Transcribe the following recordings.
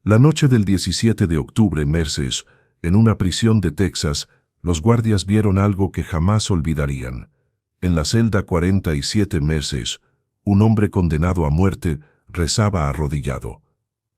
La noche del 17 de octubre, Merces, en una prisión de Texas, los guardias vieron algo que jamás olvidarían. En la celda 47 Merces, un hombre condenado a muerte rezaba arrodillado.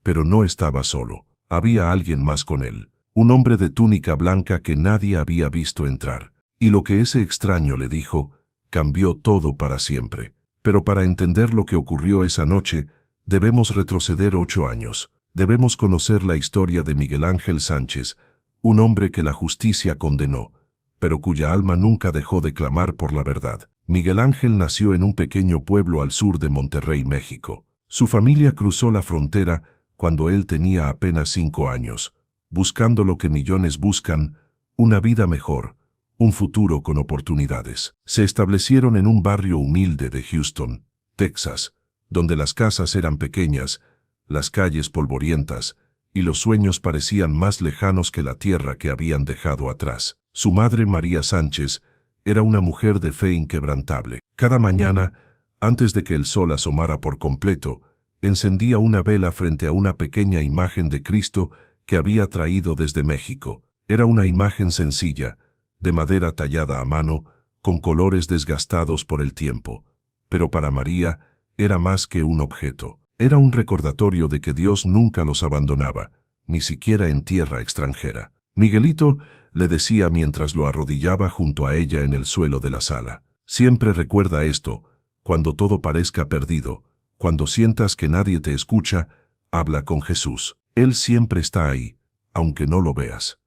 Pero no estaba solo. Había alguien más con él. Un hombre de túnica blanca que nadie había visto entrar. Y lo que ese extraño le dijo, cambió todo para siempre. Pero para entender lo que ocurrió esa noche, debemos retroceder 8 años. Debemos conocer la historia de Miguel Ángel Sánchez, un hombre que la justicia condenó, pero cuya alma nunca dejó de clamar por la verdad. Miguel Ángel nació en un pequeño pueblo al sur de Monterrey, México. Su familia cruzó la frontera cuando él tenía apenas 5 años, buscando lo que millones buscan, una vida mejor, un futuro con oportunidades. Se establecieron en un barrio humilde de Houston, Texas, donde las casas eran pequeñas, las calles polvorientas, y los sueños parecían más lejanos que la tierra que habían dejado atrás. Su madre, María Sánchez, era una mujer de fe inquebrantable. Cada mañana, antes de que el sol asomara por completo, encendía una vela frente a una pequeña imagen de Cristo que había traído desde México. Era una imagen sencilla, de madera tallada a mano, con colores desgastados por el tiempo. Pero para María, era más que un objeto. Era un recordatorio de que Dios nunca los abandonaba, ni siquiera en tierra extranjera. Miguelito, le decía mientras lo arrodillaba junto a ella en el suelo de la sala. Siempre recuerda esto, cuando todo parezca perdido, cuando sientas que nadie te escucha, habla con Jesús. Él siempre está ahí, aunque no lo veas.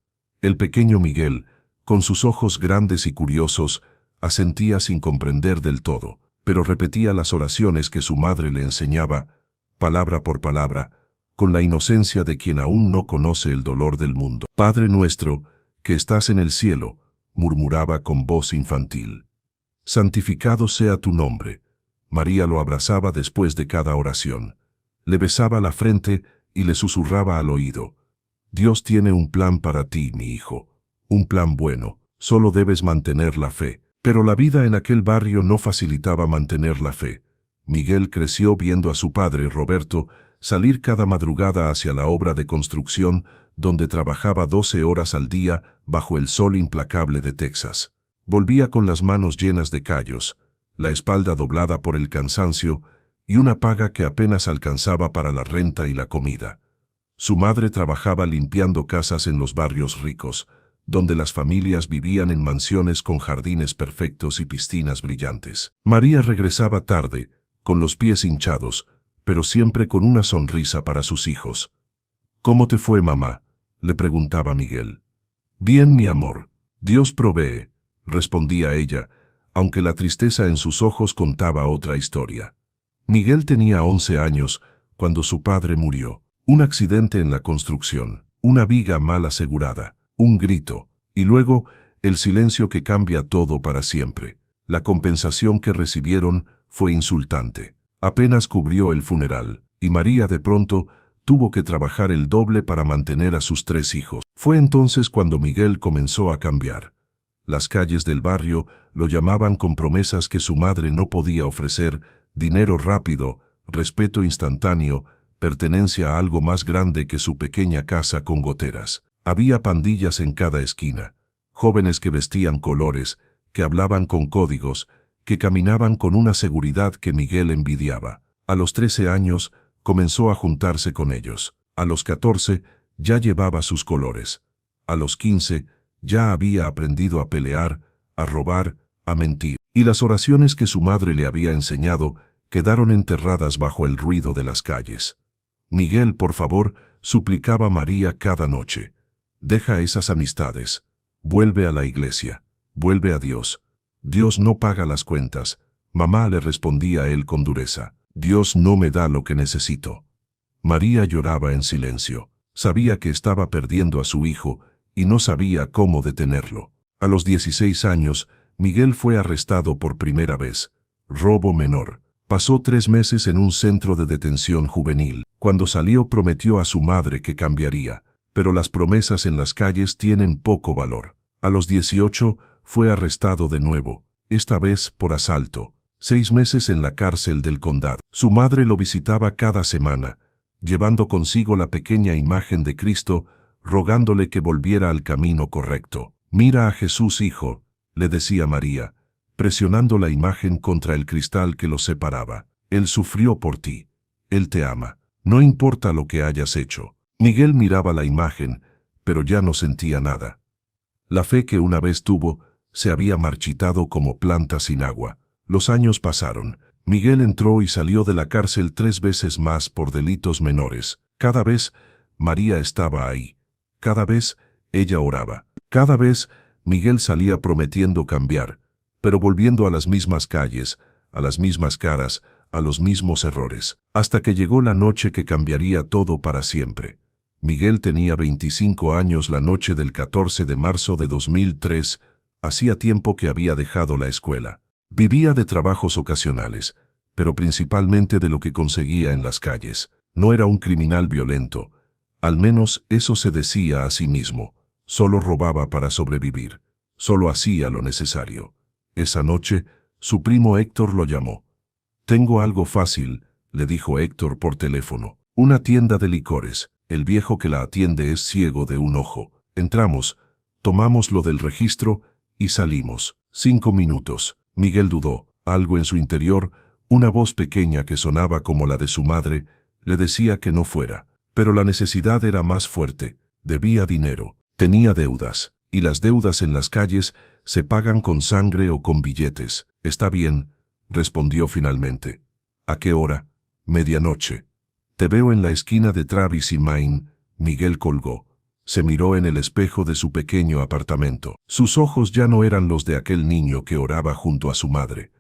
El pequeño Miguel, con sus ojos grandes y curiosos, asentía sin comprender del todo, pero repetía las oraciones que su madre le enseñaba, palabra por palabra, con la inocencia de quien aún no conoce el dolor del mundo. Padre nuestro, que estás en el cielo, murmuraba con voz infantil. Santificado sea tu nombre. María lo abrazaba después de cada oración. Le besaba la frente y le susurraba al oído. Dios tiene un plan para ti, mi hijo. Un plan bueno. Solo debes mantener la fe. Pero la vida en aquel barrio no facilitaba mantener la fe. Miguel creció viendo a su padre, Roberto, salir cada madrugada hacia la obra de construcción, donde trabajaba 12 horas al día bajo el sol implacable de Texas. Volvía con las manos llenas de callos, la espalda doblada por el cansancio y una paga que apenas alcanzaba para la renta y la comida. Su madre trabajaba limpiando casas en los barrios ricos, donde las familias vivían en mansiones con jardines perfectos y piscinas brillantes. María regresaba tarde, con los pies hinchados, pero siempre con una sonrisa para sus hijos. ¿Cómo te fue, mamá?, le preguntaba Miguel. Bien, mi amor. Dios provee, respondía ella, aunque la tristeza en sus ojos contaba otra historia. Miguel tenía 11 años cuando su padre murió. Un accidente en la construcción, una viga mal asegurada, un grito, y luego el silencio que cambia todo para siempre. La compensación que recibieron fue insultante. Apenas cubrió el funeral, y María de pronto tuvo que trabajar el doble para mantener a sus 3 hijos. Fue entonces cuando Miguel comenzó a cambiar. Las calles del barrio lo llamaban con promesas que su madre no podía ofrecer: dinero rápido, respeto instantáneo, pertenencia a algo más grande que su pequeña casa con goteras. Había pandillas en cada esquina, jóvenes que vestían colores, que hablaban con códigos, que caminaban con una seguridad que Miguel envidiaba. A los 13 años comenzó a juntarse con ellos. A los 14 ya llevaba sus colores. A los 15 ya había aprendido a pelear, a robar, a mentir. Y las oraciones que su madre le había enseñado quedaron enterradas bajo el ruido de las calles. Miguel, por favor, suplicaba María cada noche. Deja esas amistades. Vuelve a la iglesia. Vuelve a Dios. Dios no paga las cuentas. Mamá, le respondía él con dureza. Dios no me da lo que necesito. María lloraba en silencio. Sabía que estaba perdiendo a su hijo y no sabía cómo detenerlo. A los 16 años, Miguel fue arrestado por primera vez. Robo menor. Pasó 3 meses en un centro de detención juvenil. Cuando salió prometió a su madre que cambiaría, pero las promesas en las calles tienen poco valor. A los 18 fue arrestado de nuevo, esta vez por asalto. 6 meses en la cárcel del condado. Su madre lo visitaba cada semana, llevando consigo la pequeña imagen de Cristo, rogándole que volviera al camino correcto. «Mira a Jesús, hijo», le decía María, presionando la imagen contra el cristal que los separaba. «Él sufrió por ti. Él te ama. No importa lo que hayas hecho». Miguel miraba la imagen, pero ya no sentía nada. La fe que una vez tuvo se había marchitado como planta sin agua. Los años pasaron. Miguel entró y salió de la cárcel 3 veces más por delitos menores. Cada vez María estaba ahí. Cada vez ella oraba. Cada vez Miguel salía prometiendo cambiar, pero volviendo a las mismas calles, a las mismas caras, a los mismos errores, hasta que llegó la noche que cambiaría todo para siempre. Miguel tenía 25 años la noche del 14 de marzo de 2003, hacía tiempo que había dejado la escuela. Vivía de trabajos ocasionales, pero principalmente de lo que conseguía en las calles. No era un criminal violento, al menos eso se decía a sí mismo. Solo robaba para sobrevivir, solo hacía lo necesario. Esa noche, su primo Héctor lo llamó. «Tengo algo fácil», le dijo Héctor por teléfono. «Una tienda de licores. El viejo que la atiende es ciego de un ojo. Entramos, tomamos lo del registro y salimos. 5 minutos». Miguel dudó. Algo en su interior, una voz pequeña que sonaba como la de su madre, le decía que no fuera. Pero la necesidad era más fuerte. Debía dinero. Tenía deudas. Y las deudas en las calles se pagan con sangre o con billetes. «Está bien», respondió finalmente. «¿A qué hora?» «Medianoche». «Te veo en la esquina de Travis y Main». Miguel colgó. Se miró en el espejo de su pequeño apartamento. Sus ojos ya no eran los de aquel niño que oraba junto a su madre.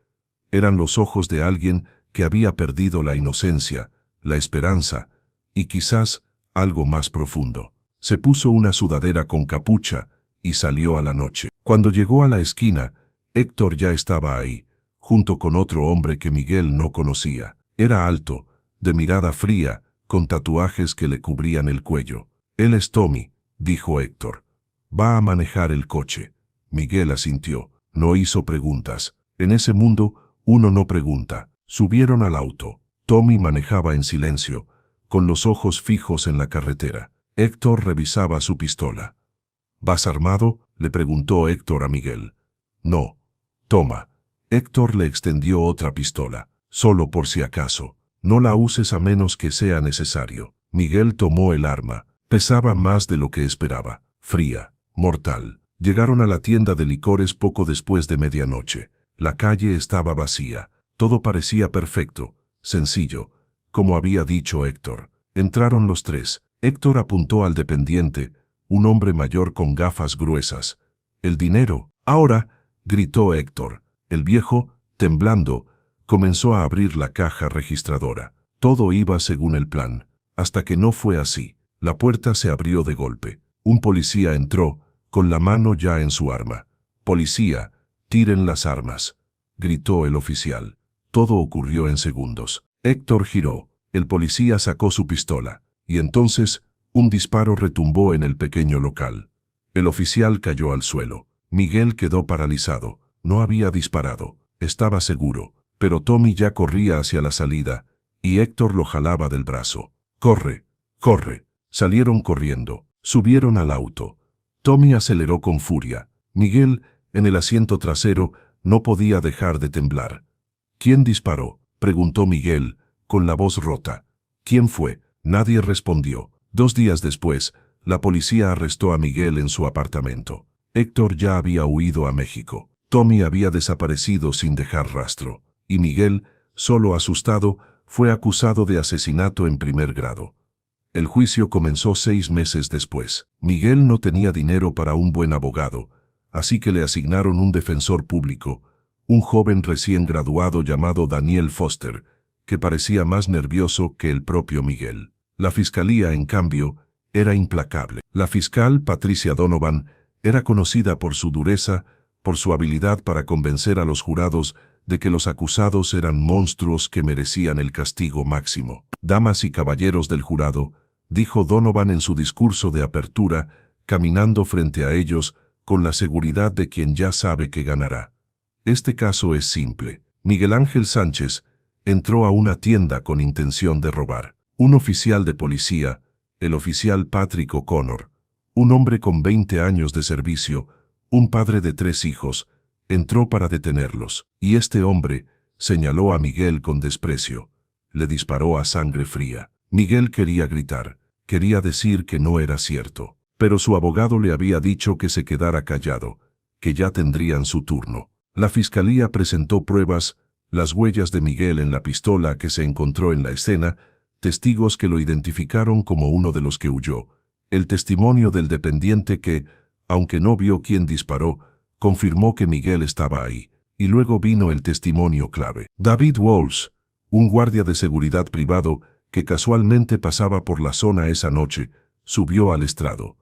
Eran los ojos de alguien que había perdido la inocencia, la esperanza y quizás algo más profundo. Se puso una sudadera con capucha y salió a la noche. Cuando llegó a la esquina, Héctor ya estaba ahí, junto con otro hombre que Miguel no conocía. Era alto, de mirada fría, con tatuajes que le cubrían el cuello. «Él es Tommy», dijo Héctor. «Va a manejar el coche». Miguel asintió. No hizo preguntas. En ese mundo, uno no pregunta. Subieron al auto. Tommy manejaba en silencio, con los ojos fijos en la carretera. Héctor revisaba su pistola. «¿Vas armado?», le preguntó Héctor a Miguel. «No». «Toma». Héctor le extendió otra pistola. «Solo por si acaso. No la uses a menos que sea necesario». Miguel tomó el arma. Pesaba más de lo que esperaba. Fría, mortal. Llegaron a la tienda de licores poco después de medianoche. La calle estaba vacía. Todo parecía perfecto, sencillo, como había dicho Héctor. Entraron los tres. Héctor apuntó al dependiente, un hombre mayor con gafas gruesas. «¿El dinero?» «Ahora», gritó Héctor. El viejo, temblando, comenzó a abrir la caja registradora. Todo iba según el plan, hasta que no fue así. La puerta se abrió de golpe. Un policía entró, con la mano ya en su arma. «Policía, tiren las armas», gritó el oficial. Todo ocurrió en segundos. Héctor giró. El policía sacó su pistola. Y entonces, un disparo retumbó en el pequeño local. El oficial cayó al suelo. Miguel quedó paralizado. No había disparado. Estaba seguro. Pero Tommy ya corría hacia la salida, y Héctor lo jalaba del brazo. «¡Corre! ¡Corre!». Salieron corriendo. Subieron al auto. Tommy aceleró con furia. Miguel, en el asiento trasero, no podía dejar de temblar. «¿Quién disparó?», preguntó Miguel, con la voz rota. «¿Quién fue?». Nadie respondió. 2 días después, la policía arrestó a Miguel en su apartamento. Héctor ya había huido a México. Tommy había desaparecido sin dejar rastro. Y Miguel, solo asustado, fue acusado de asesinato en primer grado. El juicio comenzó 6 meses después. Miguel no tenía dinero para un buen abogado, así que le asignaron un defensor público, un joven recién graduado llamado Daniel Foster, que parecía más nervioso que el propio Miguel. La fiscalía, en cambio, era implacable. La fiscal, Patricia Donovan, era conocida por su dureza, por su habilidad para convencer a los jurados de que los acusados eran monstruos que merecían el castigo máximo. «Damas y caballeros del jurado», dijo Donovan en su discurso de apertura, caminando frente a ellos con la seguridad de quien ya sabe que ganará. «Este caso es simple. Miguel Ángel Sánchez entró a una tienda con intención de robar. Un oficial de policía, el oficial Patrick O'Connor, un hombre con 20 años de servicio, un padre de 3 hijos, entró para detenerlos, y este hombre señaló a Miguel con desprecio. Le disparó a sangre fría. Miguel quería gritar, quería decir que no era cierto, pero su abogado le había dicho que se quedara callado, que ya tendrían su turno. La fiscalía presentó pruebas, las huellas de Miguel en la pistola que se encontró en la escena, testigos que lo identificaron como uno de los que huyó, el testimonio del dependiente que, aunque no vio quién disparó, confirmó que Miguel estaba ahí, y luego vino el testimonio clave. David Walsh, un guardia de seguridad privado que casualmente pasaba por la zona esa noche, subió al estrado.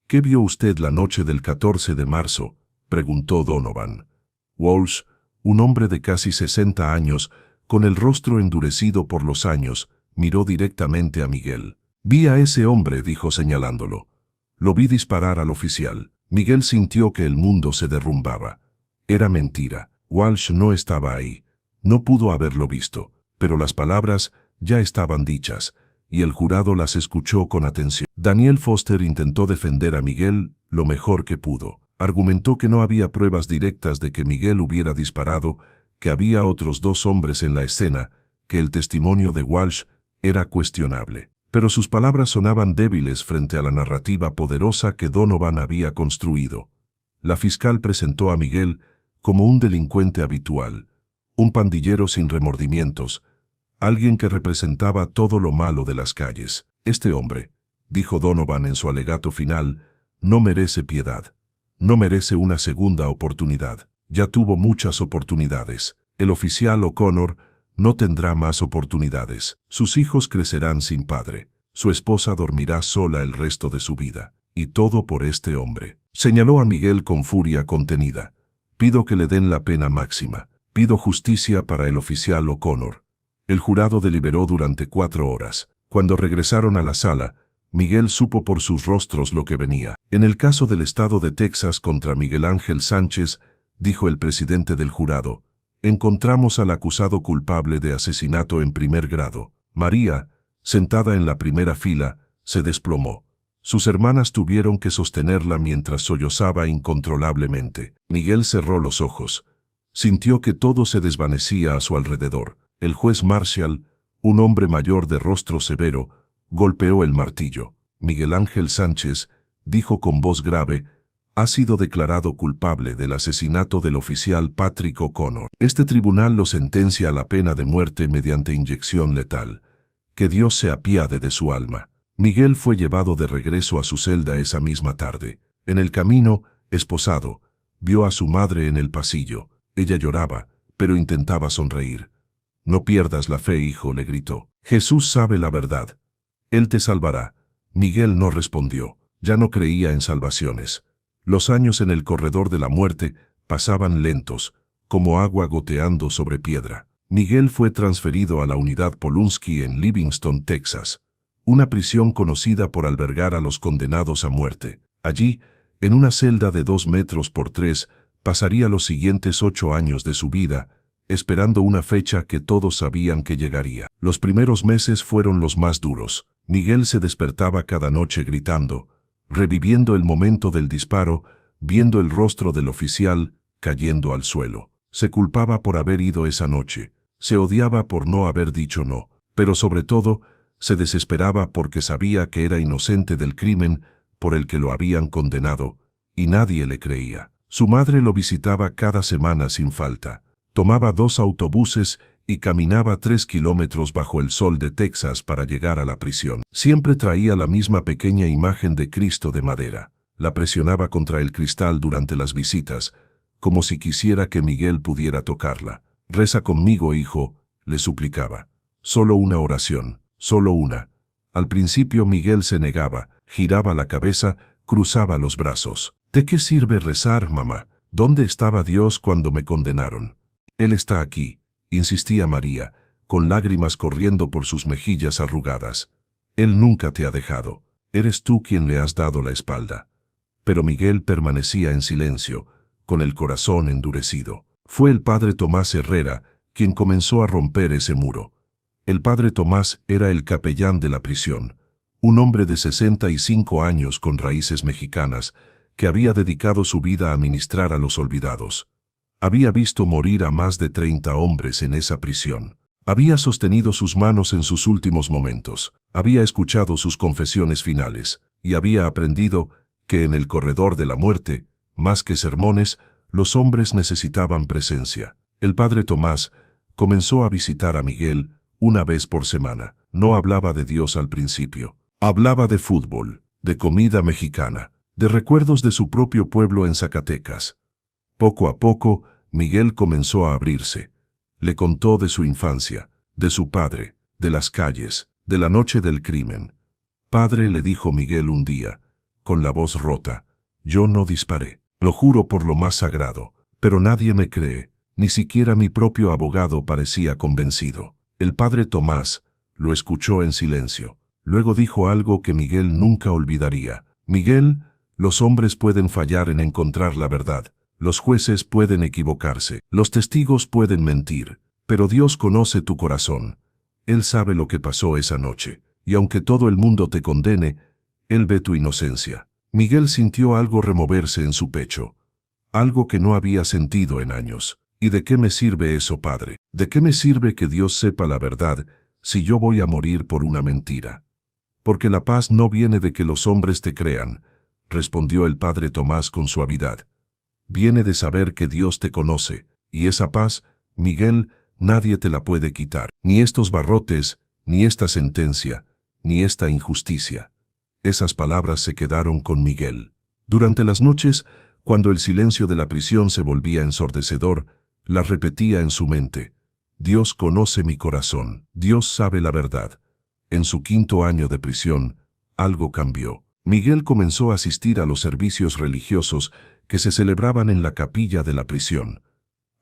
¿Qué vio usted la noche del 14 de marzo?, preguntó Donovan. Walsh, un hombre de casi 60 años, con el rostro endurecido por los años, miró directamente a Miguel. Vi a ese hombre, dijo señalándolo. Lo vi disparar al oficial. Miguel sintió que el mundo se derrumbaba. Era mentira. Walsh no estaba ahí. No pudo haberlo visto, pero las palabras ya estaban dichas, y el jurado las escuchó con atención. Daniel Foster intentó defender a Miguel lo mejor que pudo. Argumentó que no había pruebas directas de que Miguel hubiera disparado, que había otros 2 hombres en la escena, que el testimonio de Walsh era cuestionable. Pero sus palabras sonaban débiles frente a la narrativa poderosa que Donovan había construido. La fiscal presentó a Miguel como un delincuente habitual, un pandillero sin remordimientos, alguien que representaba todo lo malo de las calles. Este hombre, dijo Donovan en su alegato final, no merece piedad. No merece una segunda oportunidad. Ya tuvo muchas oportunidades. El oficial O'Connor no tendrá más oportunidades. Sus hijos crecerán sin padre. Su esposa dormirá sola el resto de su vida. Y todo por este hombre. Señaló a Miguel con furia contenida. Pido que le den la pena máxima. Pido justicia para el oficial O'Connor. El jurado deliberó durante 4 horas. Cuando regresaron a la sala, Miguel supo por sus rostros lo que venía. En el caso del estado de Texas contra Miguel Ángel Sánchez, dijo el presidente del jurado, encontramos al acusado culpable de asesinato en primer grado. María, sentada en la primera fila, se desplomó. Sus hermanas tuvieron que sostenerla mientras sollozaba incontrolablemente. Miguel cerró los ojos. Sintió que todo se desvanecía a su alrededor. El juez Marshall, un hombre mayor de rostro severo, golpeó el martillo. Miguel Ángel Sánchez, dijo con voz grave, ha sido declarado culpable del asesinato del oficial Patrick O'Connor. Este tribunal lo sentencia a la pena de muerte mediante inyección letal. Que Dios se apiade de su alma. Miguel fue llevado de regreso a su celda esa misma tarde. En el camino, esposado, vio a su madre en el pasillo. Ella lloraba, pero intentaba sonreír. No pierdas la fe, hijo, le gritó. Jesús sabe la verdad. Él te salvará. Miguel no respondió. Ya no creía en salvaciones. Los años en el corredor de la muerte pasaban lentos, como agua goteando sobre piedra. Miguel fue transferido a la unidad Polunsky en Livingston, Texas, una prisión conocida por albergar a los condenados a muerte. Allí, en una celda de 2 metros por 3, pasaría los siguientes 8 años de su vida, esperando una fecha que todos sabían que llegaría. Los primeros meses fueron los más duros. Miguel se despertaba cada noche gritando, reviviendo el momento del disparo, viendo el rostro del oficial cayendo al suelo. Se culpaba por haber ido esa noche, se odiaba por no haber dicho no, pero sobre todo, se desesperaba porque sabía que era inocente del crimen por el que lo habían condenado, y nadie le creía. Su madre lo visitaba cada semana sin falta. Tomaba 2 autobuses y caminaba 3 kilómetros bajo el sol de Texas para llegar a la prisión. Siempre traía la misma pequeña imagen de Cristo de madera. La presionaba contra el cristal durante las visitas, como si quisiera que Miguel pudiera tocarla. Reza conmigo, hijo, le suplicaba. Solo una oración, solo una. Al principio Miguel se negaba, giraba la cabeza, cruzaba los brazos. ¿De qué sirve rezar, mamá? ¿Dónde estaba Dios cuando me condenaron? Él está aquí, insistía María, con lágrimas corriendo por sus mejillas arrugadas. Él nunca te ha dejado. Eres tú quien le has dado la espalda. Pero Miguel permanecía en silencio, con el corazón endurecido. Fue el padre Tomás Herrera quien comenzó a romper ese muro. El padre Tomás era el capellán de la prisión, un hombre de 65 años con raíces mexicanas, que había dedicado su vida a ministrar a los olvidados. Había visto morir a más de 30 hombres en esa prisión. Había sostenido sus manos en sus últimos momentos, había escuchado sus confesiones finales, y había aprendido que en el corredor de la muerte, más que sermones, los hombres necesitaban presencia. El padre Tomás comenzó a visitar a Miguel una vez por semana. No hablaba de Dios al principio. Hablaba de fútbol, de comida mexicana, de recuerdos de su propio pueblo en Zacatecas. Poco a poco, Miguel comenzó a abrirse. Le contó de su infancia, de su padre, de las calles, de la noche del crimen. Padre, le dijo Miguel un día, con la voz rota, yo no disparé. Lo juro por lo más sagrado, pero nadie me cree, ni siquiera mi propio abogado parecía convencido. El padre Tomás lo escuchó en silencio. Luego dijo algo que Miguel nunca olvidaría. Miguel, los hombres pueden fallar en encontrar la verdad. Los jueces pueden equivocarse, los testigos pueden mentir, pero Dios conoce tu corazón. Él sabe lo que pasó esa noche, y aunque todo el mundo te condene, Él ve tu inocencia. Miguel sintió algo removerse en su pecho, algo que no había sentido en años. ¿Y de qué me sirve eso, padre? ¿De qué me sirve que Dios sepa la verdad si yo voy a morir por una mentira? Porque la paz no viene de que los hombres te crean, respondió el padre Tomás con suavidad. Viene de saber que Dios te conoce, y esa paz, Miguel, nadie te la puede quitar. Ni estos barrotes, ni esta sentencia, ni esta injusticia. Esas palabras se quedaron con Miguel. Durante las noches, cuando el silencio de la prisión se volvía ensordecedor, las repetía en su mente. Dios conoce mi corazón, Dios sabe la verdad. En su 5º año de prisión, algo cambió. Miguel comenzó a asistir a los servicios religiosos que se celebraban en la capilla de la prisión.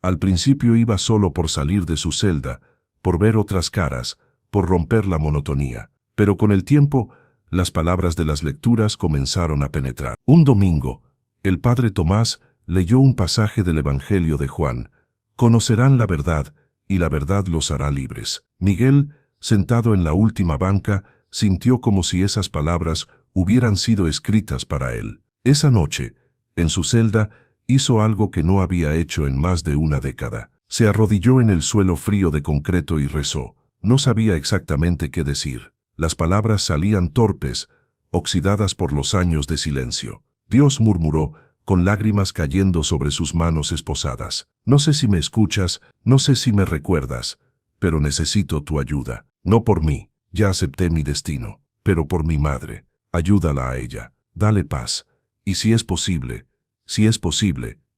Al principio iba solo por salir de su celda, por ver otras caras, por romper la monotonía. Pero con el tiempo, las palabras de las lecturas comenzaron a penetrar. Un domingo, el padre Tomás leyó un pasaje del Evangelio de Juan. Conocerán la verdad, y la verdad los hará libres. Miguel, sentado en la última banca, sintió como si esas palabras hubieran sido escritas para él. Esa noche, en su celda, hizo algo que no había hecho en más de una década. Se arrodilló en el suelo frío de concreto y rezó. No sabía exactamente qué decir. Las palabras salían torpes, oxidadas por los años de silencio. Dios, murmuró, con lágrimas cayendo sobre sus manos esposadas. No sé si me escuchas, no sé si me recuerdas, pero necesito tu ayuda. No por mí, ya acepté mi destino, pero por mi madre. Ayúdala a ella, dale paz. Y si es posible,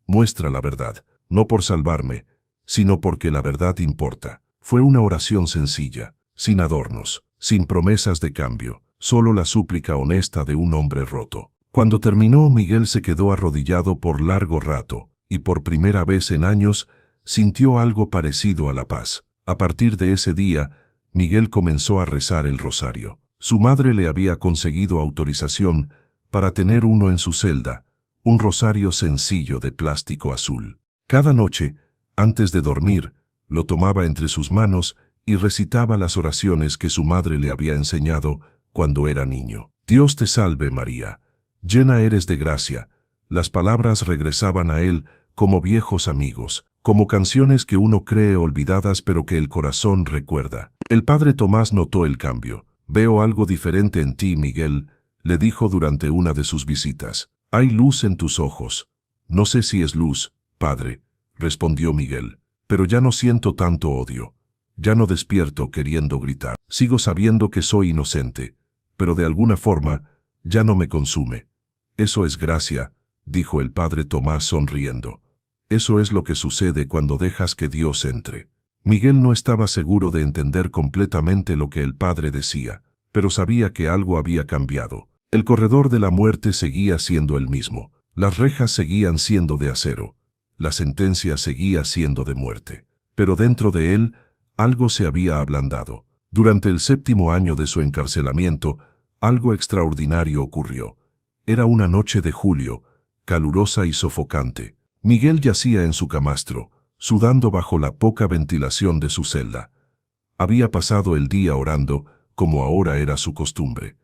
muestra la verdad, no por salvarme, sino porque la verdad importa. Fue una oración sencilla, sin adornos, sin promesas de cambio, solo la súplica honesta de un hombre roto. Cuando terminó, Miguel se quedó arrodillado por largo rato, y por primera vez en años, sintió algo parecido a la paz. A partir de ese día, Miguel comenzó a rezar el rosario. Su madre le había conseguido autorización para tener uno en su celda, un rosario sencillo de plástico azul. Cada noche, antes de dormir, lo tomaba entre sus manos y recitaba las oraciones que su madre le había enseñado cuando era niño. Dios te salve María, llena eres de gracia. Las palabras regresaban a él como viejos amigos, como canciones que uno cree olvidadas pero que el corazón recuerda. El padre Tomás notó el cambio. Veo algo diferente en ti, Miguel, le dijo durante una de sus visitas. Hay luz en tus ojos. No sé si es luz, padre, respondió Miguel, pero ya no siento tanto odio. Ya no despierto queriendo gritar. Sigo sabiendo que soy inocente, pero de alguna forma ya no me consume. Eso es gracia, dijo el padre Tomás sonriendo. Eso es lo que sucede cuando dejas que Dios entre. Miguel no estaba seguro de entender completamente lo que el padre decía, pero sabía que algo había cambiado. El corredor de la muerte seguía siendo el mismo. Las rejas seguían siendo de acero. La sentencia seguía siendo de muerte. Pero dentro de él, algo se había ablandado. Durante el 7º año de su encarcelamiento, algo extraordinario ocurrió. Era una noche de julio, calurosa y sofocante. Miguel yacía en su camastro, sudando bajo la poca ventilación de su celda. Había pasado el día orando, como ahora era su costumbre.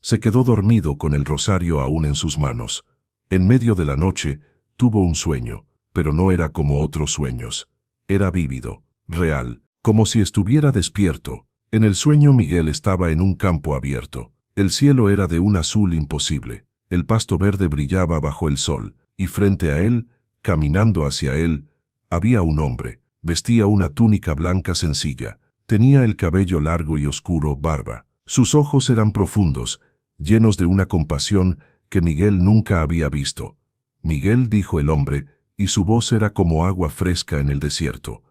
Se quedó dormido con el rosario aún en sus manos. En medio de la noche, tuvo un sueño, pero no era como otros sueños. Era vívido, real, como si estuviera despierto. En el sueño Miguel estaba en un campo abierto. El cielo era de un azul imposible. El pasto verde brillaba bajo el sol, y frente a él, caminando hacia él, había un hombre. Vestía una túnica blanca sencilla. Tenía el cabello largo y oscuro, barba. Sus ojos eran profundos, llenos de una compasión que Miguel nunca había visto. Miguel, dijo el hombre, y su voz era como agua fresca en el desierto.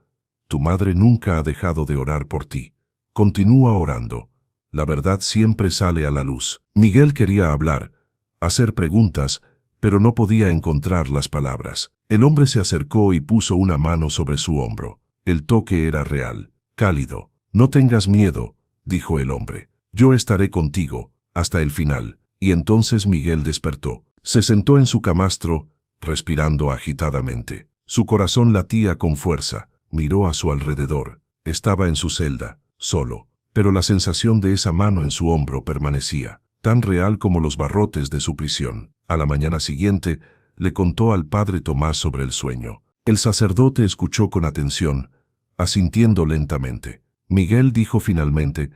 Tu madre nunca ha dejado de orar por ti. Continúa orando. La verdad siempre sale a la luz. Miguel quería hablar, hacer preguntas, pero no podía encontrar las palabras. El hombre se acercó y puso una mano sobre su hombro. El toque era real, cálido. No tengas miedo, dijo el hombre. Yo estaré contigo, hasta el final. Y entonces Miguel despertó. Se sentó en su camastro, respirando agitadamente. Su corazón latía con fuerza. Miró a su alrededor. Estaba en su celda, solo. Pero la sensación de esa mano en su hombro permanecía, tan real como los barrotes de su prisión. A la mañana siguiente, le contó al padre Tomás sobre el sueño. El sacerdote escuchó con atención, asintiendo lentamente. Miguel dijo finalmente,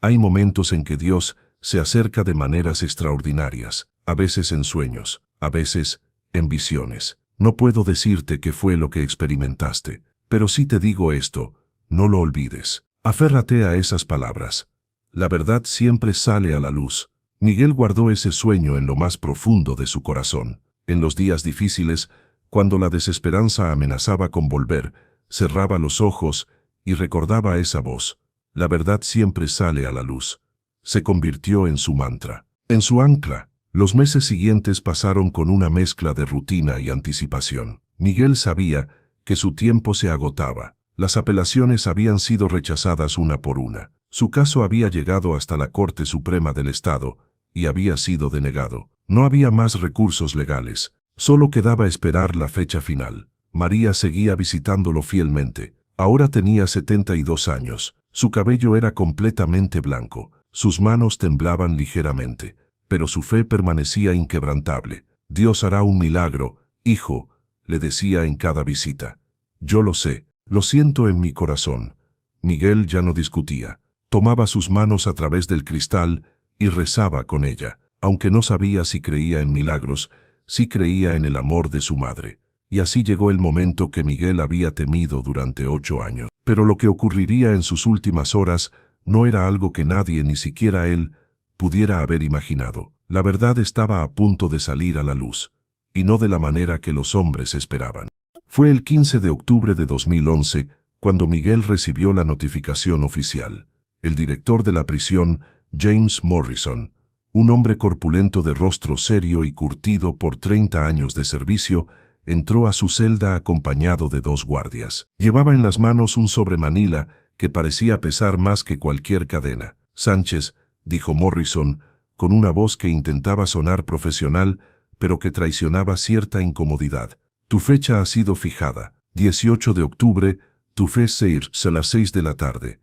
hay momentos en que Dios se acerca de maneras extraordinarias, a veces en sueños, a veces en visiones. No puedo decirte qué fue lo que experimentaste, pero sí te digo esto, no lo olvides. Aférrate a esas palabras. La verdad siempre sale a la luz. Miguel guardó ese sueño en lo más profundo de su corazón. En los días difíciles, cuando la desesperanza amenazaba con volver, cerraba los ojos y recordaba esa voz. La verdad siempre sale a la luz. Se convirtió en su mantra, en su ancla. Los meses siguientes pasaron con una mezcla de rutina y anticipación. Miguel sabía que su tiempo se agotaba. Las apelaciones habían sido rechazadas una por una. Su caso había llegado hasta la Corte Suprema del Estado y había sido denegado. No había más recursos legales. Solo quedaba esperar la fecha final. María seguía visitándolo fielmente. Ahora tenía 72 años. Su cabello era completamente blanco. Sus manos temblaban ligeramente, pero su fe permanecía inquebrantable. Dios hará un milagro, hijo, le decía en cada visita. Yo lo sé, lo siento en mi corazón. Miguel ya no discutía. Tomaba sus manos a través del cristal y rezaba con ella. Aunque no sabía si creía en milagros, sí creía en el amor de su madre. Y así llegó el momento que Miguel había temido durante 8 años. Pero lo que ocurriría en sus últimas horas no era algo que nadie, ni siquiera él, pudiera haber imaginado. La verdad estaba a punto de salir a la luz, y no de la manera que los hombres esperaban. Fue el 15 de octubre de 2011 cuando Miguel recibió la notificación oficial. El director de la prisión, James Morrison, un hombre corpulento de rostro serio y curtido por 30 años de servicio, entró a su celda acompañado de 2 guardias. Llevaba en las manos un sobremanila que parecía pesar más que cualquier cadena. Sánchez, dijo Morrison, con una voz que intentaba sonar profesional, pero que traicionaba cierta incomodidad. Tu fecha ha sido fijada. 18 de octubre, tu fe a las 6 de la tarde.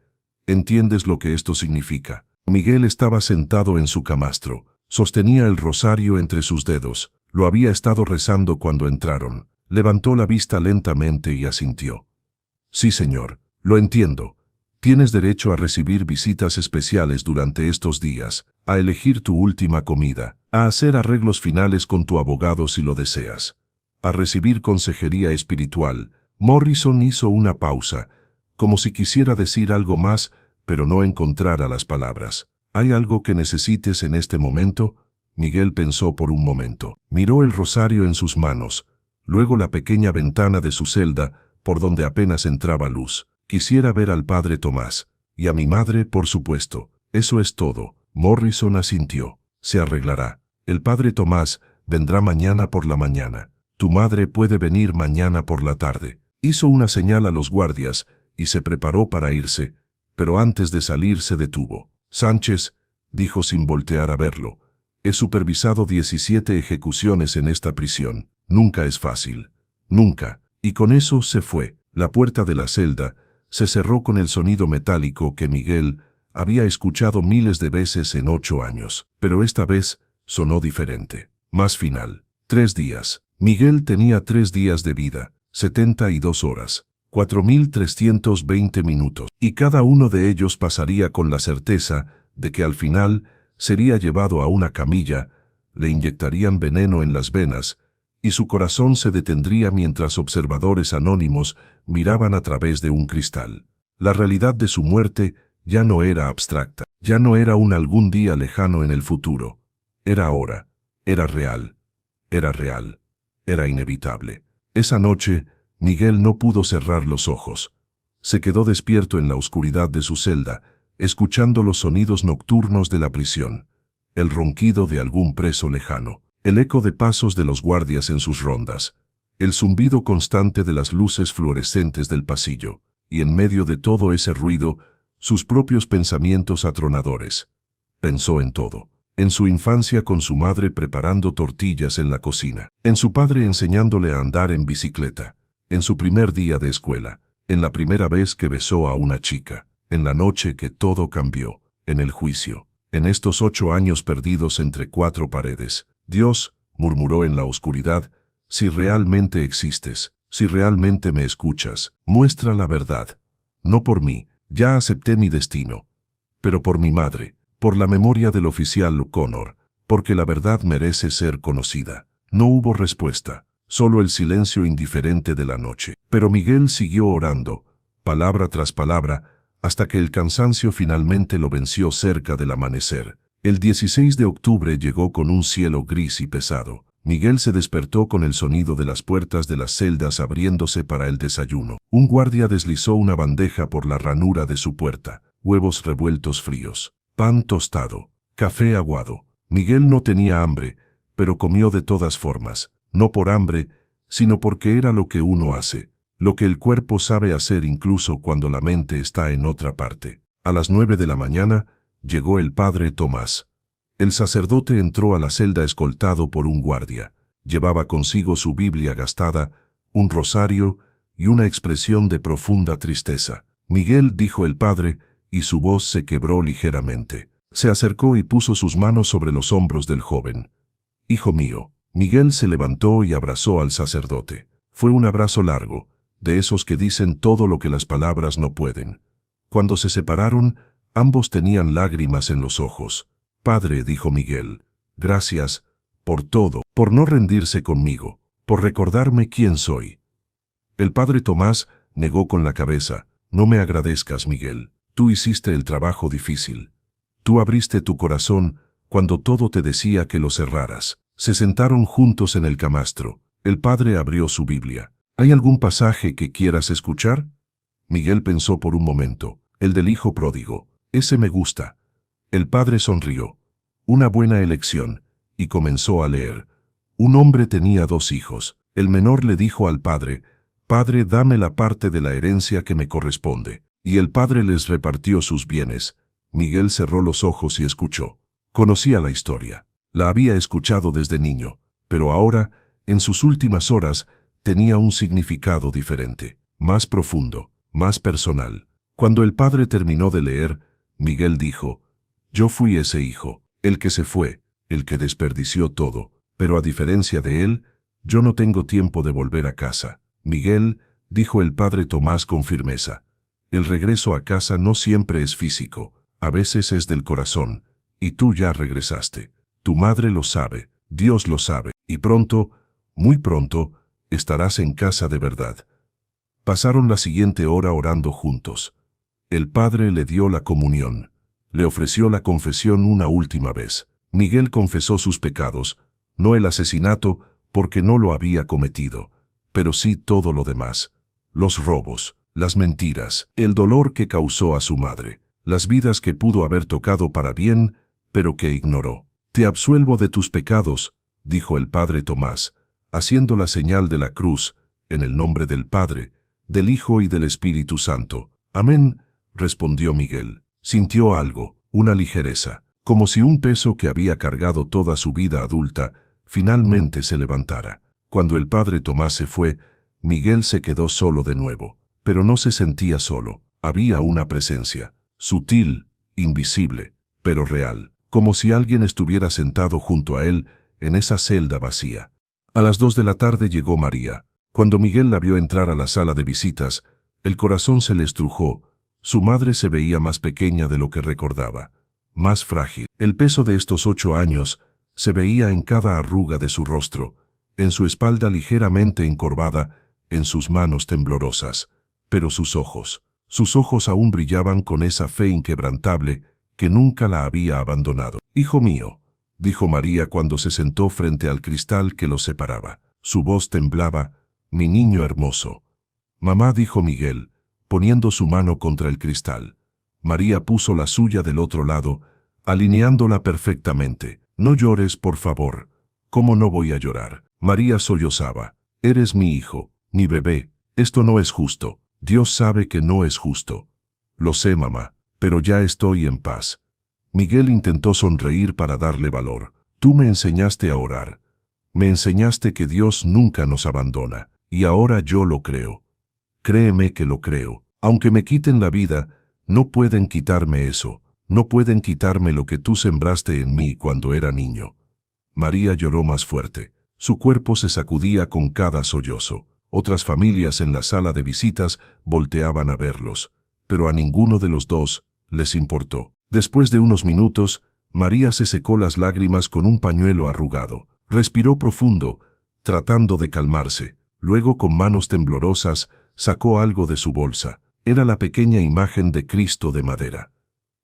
¿Entiendes lo que esto significa? Miguel estaba sentado en su camastro. Sostenía el rosario entre sus dedos. Lo había estado rezando cuando entraron. Levantó la vista lentamente y asintió. Sí, señor, lo entiendo. Tienes derecho a recibir visitas especiales durante estos días, a elegir tu última comida, a hacer arreglos finales con tu abogado si lo deseas, a recibir consejería espiritual. Morrison hizo una pausa, como si quisiera decir algo más, pero no encontrara las palabras. ¿Hay algo que necesites en este momento? Miguel pensó por un momento. Miró el rosario en sus manos, luego la pequeña ventana de su celda, por donde apenas entraba luz. Quisiera ver al padre Tomás, y a mi madre, por supuesto. Eso es todo. Morrison asintió. Se arreglará. El padre Tomás vendrá mañana por la mañana. Tu madre puede venir mañana por la tarde. Hizo una señal a los guardias y se preparó para irse, pero antes de salir se detuvo. Sánchez, dijo sin voltear a verlo, he supervisado 17 ejecuciones en esta prisión. Nunca es fácil. Nunca. Y con eso se fue. La puerta de la celda se cerró con el sonido metálico que Miguel había escuchado miles de veces en 8 años. Pero esta vez sonó diferente, más final. 3 días. Miguel tenía 3 días de vida, 72 horas, 4.320 minutos, y cada uno de ellos pasaría con la certeza de que al final sería llevado a una camilla, le inyectarían veneno en las venas, y su corazón se detendría mientras observadores anónimos miraban a través de un cristal. La realidad de su muerte ya no era abstracta, ya no era un algún día lejano en el futuro. Era ahora, era real, era real, era inevitable. Esa noche, Miguel no pudo cerrar los ojos. Se quedó despierto en la oscuridad de su celda, escuchando los sonidos nocturnos de la prisión, el ronquido de algún preso lejano, el eco de pasos de los guardias en sus rondas, el zumbido constante de las luces fluorescentes del pasillo, y en medio de todo ese ruido, sus propios pensamientos atronadores. Pensó en todo. En su infancia con su madre preparando tortillas en la cocina, en su padre enseñándole a andar en bicicleta, en su primer día de escuela, en la primera vez que besó a una chica, en la noche que todo cambió, en el juicio, en estos 8 años perdidos entre 4 paredes. Dios, murmuró en la oscuridad, si realmente existes, si realmente me escuchas, muestra la verdad. No por mí, ya acepté mi destino, pero por mi madre, por la memoria del oficial O'Connor, porque la verdad merece ser conocida. No hubo respuesta, solo el silencio indiferente de la noche. Pero Miguel siguió orando, palabra tras palabra, hasta que el cansancio finalmente lo venció cerca del amanecer. El 16 de octubre llegó con un cielo gris y pesado. Miguel se despertó con el sonido de las puertas de las celdas abriéndose para el desayuno. Un guardia deslizó una bandeja por la ranura de su puerta, huevos revueltos fríos, pan tostado, café aguado. Miguel no tenía hambre, pero comió de todas formas, no por hambre, sino porque era lo que uno hace, lo que el cuerpo sabe hacer incluso cuando la mente está en otra parte. A las 9 de la mañana, llegó el padre Tomás. El sacerdote entró a la celda escoltado por un guardia. Llevaba consigo su Biblia gastada, un rosario y una expresión de profunda tristeza. Miguel, dijo el padre, y su voz se quebró ligeramente. Se acercó y puso sus manos sobre los hombros del joven. Hijo mío. Miguel se levantó y abrazó al sacerdote. Fue un abrazo largo, de esos que dicen todo lo que las palabras no pueden. Cuando se separaron, ambos tenían lágrimas en los ojos. Padre, dijo Miguel, gracias por todo, por no rendirse conmigo, por recordarme quién soy. El padre Tomás negó con la cabeza. No me agradezcas, Miguel. Tú hiciste el trabajo difícil. Tú abriste tu corazón cuando todo te decía que lo cerraras. Se sentaron juntos en el camastro. El padre abrió su Biblia. ¿Hay algún pasaje que quieras escuchar? Miguel pensó por un momento. El del hijo pródigo. Ese me gusta. El padre sonrió. Una buena elección. Y comenzó a leer. Un hombre tenía 2 hijos. El menor le dijo al padre, «Padre, dame la parte de la herencia que me corresponde». Y el padre les repartió sus bienes. Miguel cerró los ojos y escuchó. Conocía la historia. La había escuchado desde niño, pero ahora, en sus últimas horas, tenía un significado diferente, más profundo, más personal. Cuando el padre terminó de leer, Miguel dijo, «Yo fui ese hijo, el que se fue, el que desperdició todo, pero a diferencia de él, yo no tengo tiempo de volver a casa». Miguel, dijo el padre Tomás con firmeza, el regreso a casa no siempre es físico, a veces es del corazón, y tú ya regresaste. Tu madre lo sabe, Dios lo sabe, y pronto, muy pronto, estarás en casa de verdad. Pasaron la siguiente hora orando juntos. El padre le dio la comunión, le ofreció la confesión una última vez. Miguel confesó sus pecados, no el asesinato, porque no lo había cometido, pero sí todo lo demás, los robos, las mentiras, el dolor que causó a su madre, las vidas que pudo haber tocado para bien, pero que ignoró. Te absuelvo de tus pecados, dijo el padre Tomás, haciendo la señal de la cruz, en el nombre del Padre, del Hijo y del Espíritu Santo. Amén, respondió Miguel. Sintió algo, una ligereza, como si un peso que había cargado toda su vida adulta, finalmente se levantara. Cuando el padre Tomás se fue, Miguel se quedó solo de nuevo. Pero no se sentía solo. Había una presencia, sutil, invisible, pero real, como si alguien estuviera sentado junto a él en esa celda vacía. A las 2 de la tarde llegó María. Cuando Miguel la vio entrar a la sala de visitas, el corazón se le estrujó. Su madre se veía más pequeña de lo que recordaba, más frágil. El peso de estos 8 años se veía en cada arruga de su rostro, en su espalda ligeramente encorvada, en sus manos temblorosas. Pero sus ojos aún brillaban con esa fe inquebrantable que nunca la había abandonado. «Hijo mío», dijo María cuando se sentó frente al cristal que los separaba. Su voz temblaba. «Mi niño hermoso». «Mamá», dijo Miguel, poniendo su mano contra el cristal. María puso la suya del otro lado, alineándola perfectamente. «No llores, por favor». «¿Cómo no voy a llorar?». María sollozaba. «Eres mi hijo, mi bebé. Esto no es justo. Dios sabe que no es justo». «Lo sé, mamá, pero ya estoy en paz». Miguel intentó sonreír para darle valor. «Tú me enseñaste a orar. Me enseñaste que Dios nunca nos abandona, y ahora yo lo creo. Créeme que lo creo. Aunque me quiten la vida, no pueden quitarme eso. No pueden quitarme lo que tú sembraste en mí cuando era niño». María lloró más fuerte. Su cuerpo se sacudía con cada sollozo. Otras familias en la sala de visitas volteaban a verlos, pero a ninguno de los dos les importó. Después de unos minutos, María se secó las lágrimas con un pañuelo arrugado. Respiró profundo, tratando de calmarse. Luego, con manos temblorosas, sacó algo de su bolsa. Era la pequeña imagen de Cristo de madera.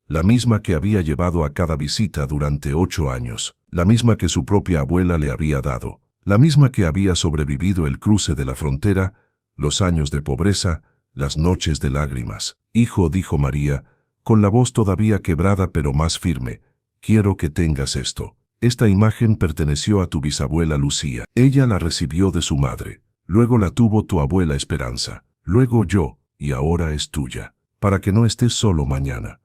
La misma que había llevado a cada visita durante 8 años. La misma que su propia abuela le había dado. La misma que había sobrevivido el cruce de la frontera, los años de pobreza, las noches de lágrimas. «Hijo», dijo María, con la voz todavía quebrada pero más firme, «quiero que tengas esto. Esta imagen perteneció a tu bisabuela Lucía. Ella la recibió de su madre. Luego la tuvo tu abuela Esperanza. Luego yo, y ahora es tuya. Para que no estés solo mañana.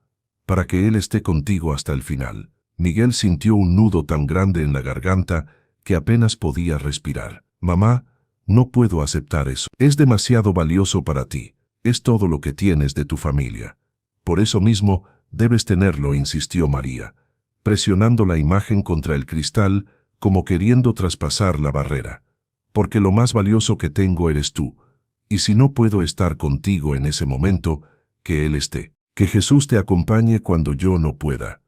Para que Él esté contigo hasta el final». Miguel sintió un nudo tan grande en la garganta que apenas podía respirar. «Mamá, no puedo aceptar eso. Es demasiado valioso para ti. Es todo lo que tienes de tu familia. Por eso mismo, debes tenerlo», insistió María, presionando la imagen contra el cristal como queriendo traspasar la barrera. «Porque lo más valioso que tengo eres tú. Y si no puedo estar contigo en ese momento, que Él esté. Que Jesús te acompañe cuando yo no pueda».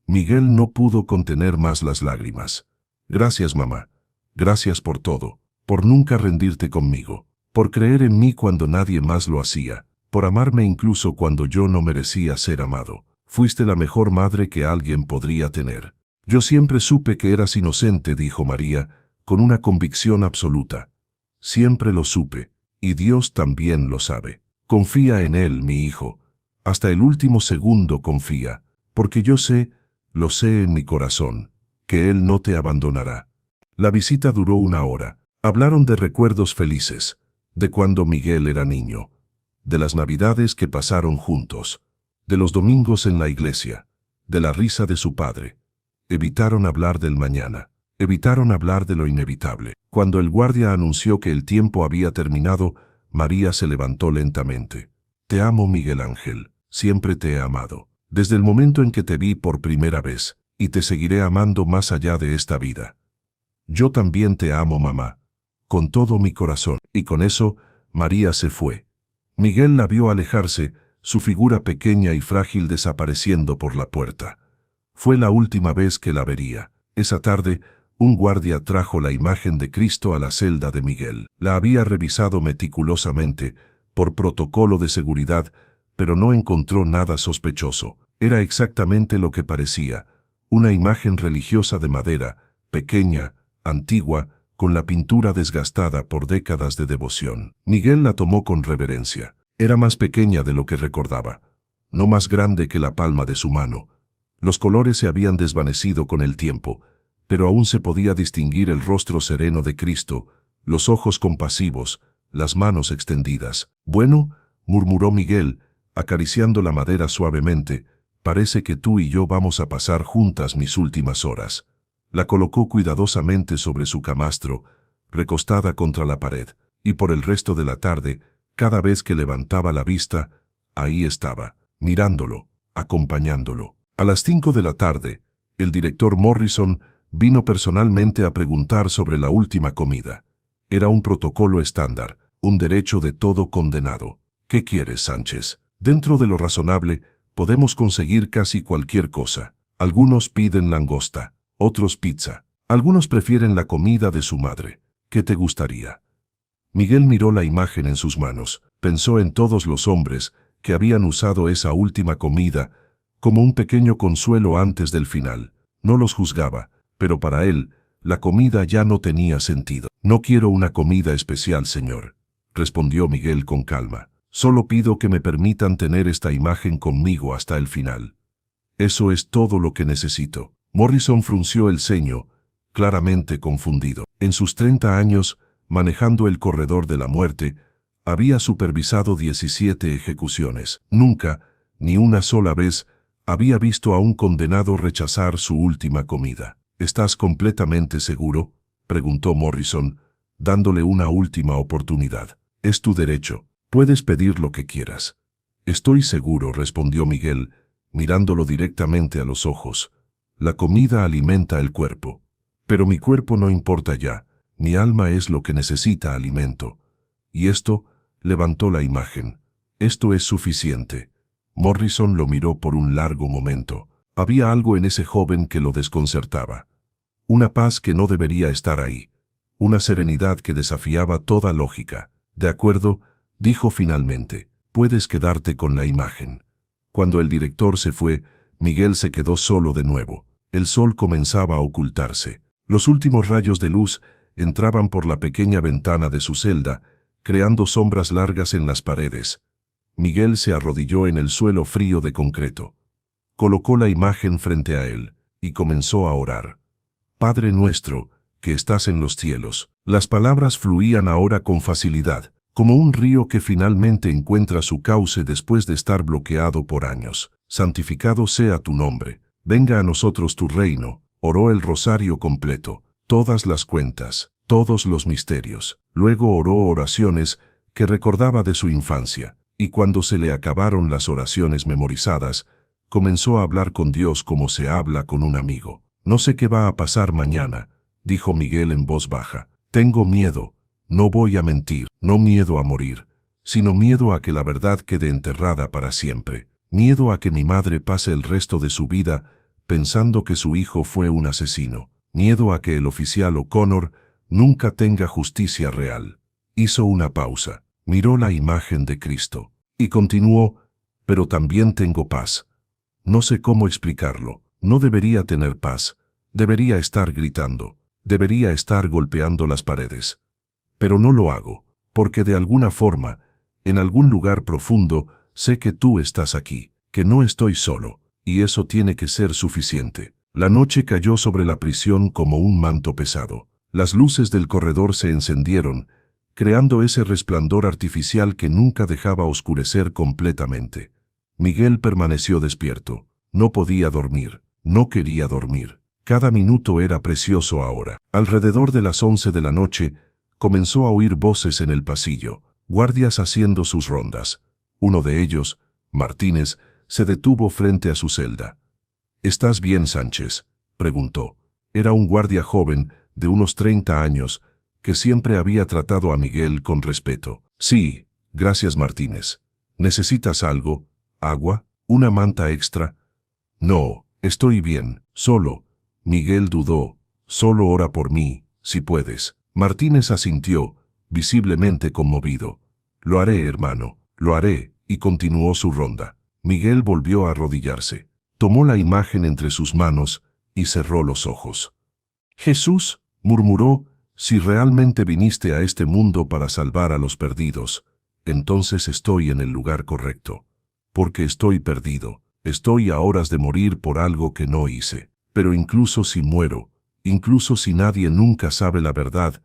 Miguel no pudo contener más las lágrimas. «Gracias, mamá. Gracias por todo. Por nunca rendirte conmigo. Por creer en mí cuando nadie más lo hacía. Por amarme incluso cuando yo no merecía ser amado. Fuiste la mejor madre que alguien podría tener». «Yo siempre supe que eras inocente», dijo María, con una convicción absoluta. «Siempre lo supe, y Dios también lo sabe. Confía en Él, mi hijo. Hasta el último segundo confía, porque yo sé, lo sé en mi corazón, que Él no te abandonará». La visita duró 1 hora. Hablaron de recuerdos felices, de cuando Miguel era niño, de las navidades que pasaron juntos, de los domingos en la iglesia, de la risa de su padre. Evitaron hablar del mañana, evitaron hablar de lo inevitable. Cuando el guardia anunció que el tiempo había terminado, María se levantó lentamente. «Te amo, Miguel Ángel, siempre te he amado. Desde el momento en que te vi por primera vez, y te seguiré amando más allá de esta vida». «Yo también te amo, mamá, con todo mi corazón». Y con eso, María se fue. Miguel la vio alejarse, su figura pequeña y frágil desapareciendo por la puerta. Fue la última vez que la vería. Esa tarde, un guardia trajo la imagen de Cristo a la celda de Miguel. La había revisado meticulosamente, por protocolo de seguridad, pero no encontró nada sospechoso. Era exactamente lo que parecía, una imagen religiosa de madera, pequeña, antigua, con la pintura desgastada por décadas de devoción. Miguel la tomó con reverencia. Era más pequeña de lo que recordaba, no más grande que la palma de su mano. Los colores se habían desvanecido con el tiempo, pero aún se podía distinguir el rostro sereno de Cristo, los ojos compasivos, las manos extendidas. «Bueno», murmuró Miguel, acariciando la madera suavemente, «parece que tú y yo vamos a pasar juntas mis últimas horas». La colocó cuidadosamente sobre su camastro, recostada contra la pared, y por el resto de la tarde, cada vez que levantaba la vista, ahí estaba, mirándolo, acompañándolo. A las 5 de la tarde, el director Morrison vino personalmente a preguntar sobre la última comida. Era un protocolo estándar, un derecho de todo condenado. ¿Qué quieres, Sánchez? Dentro de lo razonable, podemos conseguir casi cualquier cosa. Algunos piden langosta, otros pizza. Algunos prefieren la comida de su madre. ¿Qué te gustaría? Miguel miró la imagen en sus manos, pensó en todos los hombres que habían usado esa última comida como un pequeño consuelo antes del final. No los juzgaba, pero para él, la comida ya no tenía sentido. No quiero una comida especial, señor, respondió Miguel con calma. Solo pido que me permitan tener esta imagen conmigo hasta el final. Eso es todo lo que necesito. Morrison frunció el ceño, claramente confundido. En sus 30 años, manejando el corredor de la muerte, había supervisado 17 ejecuciones. Nunca, ni una sola vez, había visto a un condenado rechazar su última comida. ¿Estás completamente seguro?, preguntó Morrison, dándole una última oportunidad. Es tu derecho. Puedes pedir lo que quieras. Estoy seguro, respondió Miguel, mirándolo directamente a los ojos. La comida alimenta el cuerpo. Pero mi cuerpo no importa ya. Mi alma es lo que necesita alimento. Y esto, levantó la imagen. Esto es suficiente. Morrison lo miró por un largo momento. Había algo en ese joven que lo desconcertaba. Una paz que no debería estar ahí. Una serenidad que desafiaba toda lógica. De acuerdo, dijo finalmente, puedes quedarte con la imagen. Cuando el director se fue, Miguel se quedó solo de nuevo. El sol comenzaba a ocultarse. Los últimos rayos de luz entraban por la pequeña ventana de su celda, creando sombras largas en las paredes. Miguel se arrodilló en el suelo frío de concreto. Colocó la imagen frente a él y comenzó a orar. Padre nuestro, que estás en los cielos. Las palabras fluían ahora con facilidad, como un río que finalmente encuentra su cauce después de estar bloqueado por años. Santificado sea tu nombre. Venga a nosotros tu reino. Oró el rosario completo, todas las cuentas, todos los misterios. Luego oró oraciones que recordaba de su infancia, y cuando se le acabaron las oraciones memorizadas, comenzó a hablar con Dios como se habla con un amigo. No sé qué va a pasar mañana, dijo Miguel en voz baja. Tengo miedo, no voy a mentir, no miedo a morir, sino miedo a que la verdad quede enterrada para siempre. Miedo a que mi madre pase el resto de su vida pensando que su hijo fue un asesino. Miedo a que el oficial O'Connor nunca tenga justicia real. Hizo una pausa, miró la imagen de Cristo, y continuó, pero también tengo paz. No sé cómo explicarlo. No debería tener paz. Debería estar gritando. Debería estar golpeando las paredes. Pero no lo hago, porque de alguna forma, en algún lugar profundo, sé que tú estás aquí, que no estoy solo, y eso tiene que ser suficiente. La noche cayó sobre la prisión como un manto pesado. Las luces del corredor se encendieron, creando ese resplandor artificial que nunca dejaba oscurecer completamente. Miguel permaneció despierto. No podía dormir, no quería dormir. Cada minuto era precioso ahora. Alrededor de las 11 de la noche, comenzó a oír voces en el pasillo, guardias haciendo sus rondas. Uno de ellos, Martínez, se detuvo frente a su celda. ¿Estás bien, Sánchez?, preguntó. Era un guardia joven, de unos 30 años, que siempre había tratado a Miguel con respeto. Sí, gracias, Martínez. ¿Necesitas algo? ¿Agua? ¿Una manta extra? No, estoy bien, solo. Miguel dudó. Solo ora por mí, si puedes. Martínez asintió, visiblemente conmovido. Lo haré, hermano, lo haré, y continuó su ronda. Miguel volvió a arrodillarse. Tomó la imagen entre sus manos y cerró los ojos. Jesús, murmuró, si realmente viniste a este mundo para salvar a los perdidos, entonces estoy en el lugar correcto. Porque estoy perdido. Estoy a horas de morir por algo que no hice. Pero incluso si muero, incluso si nadie nunca sabe la verdad,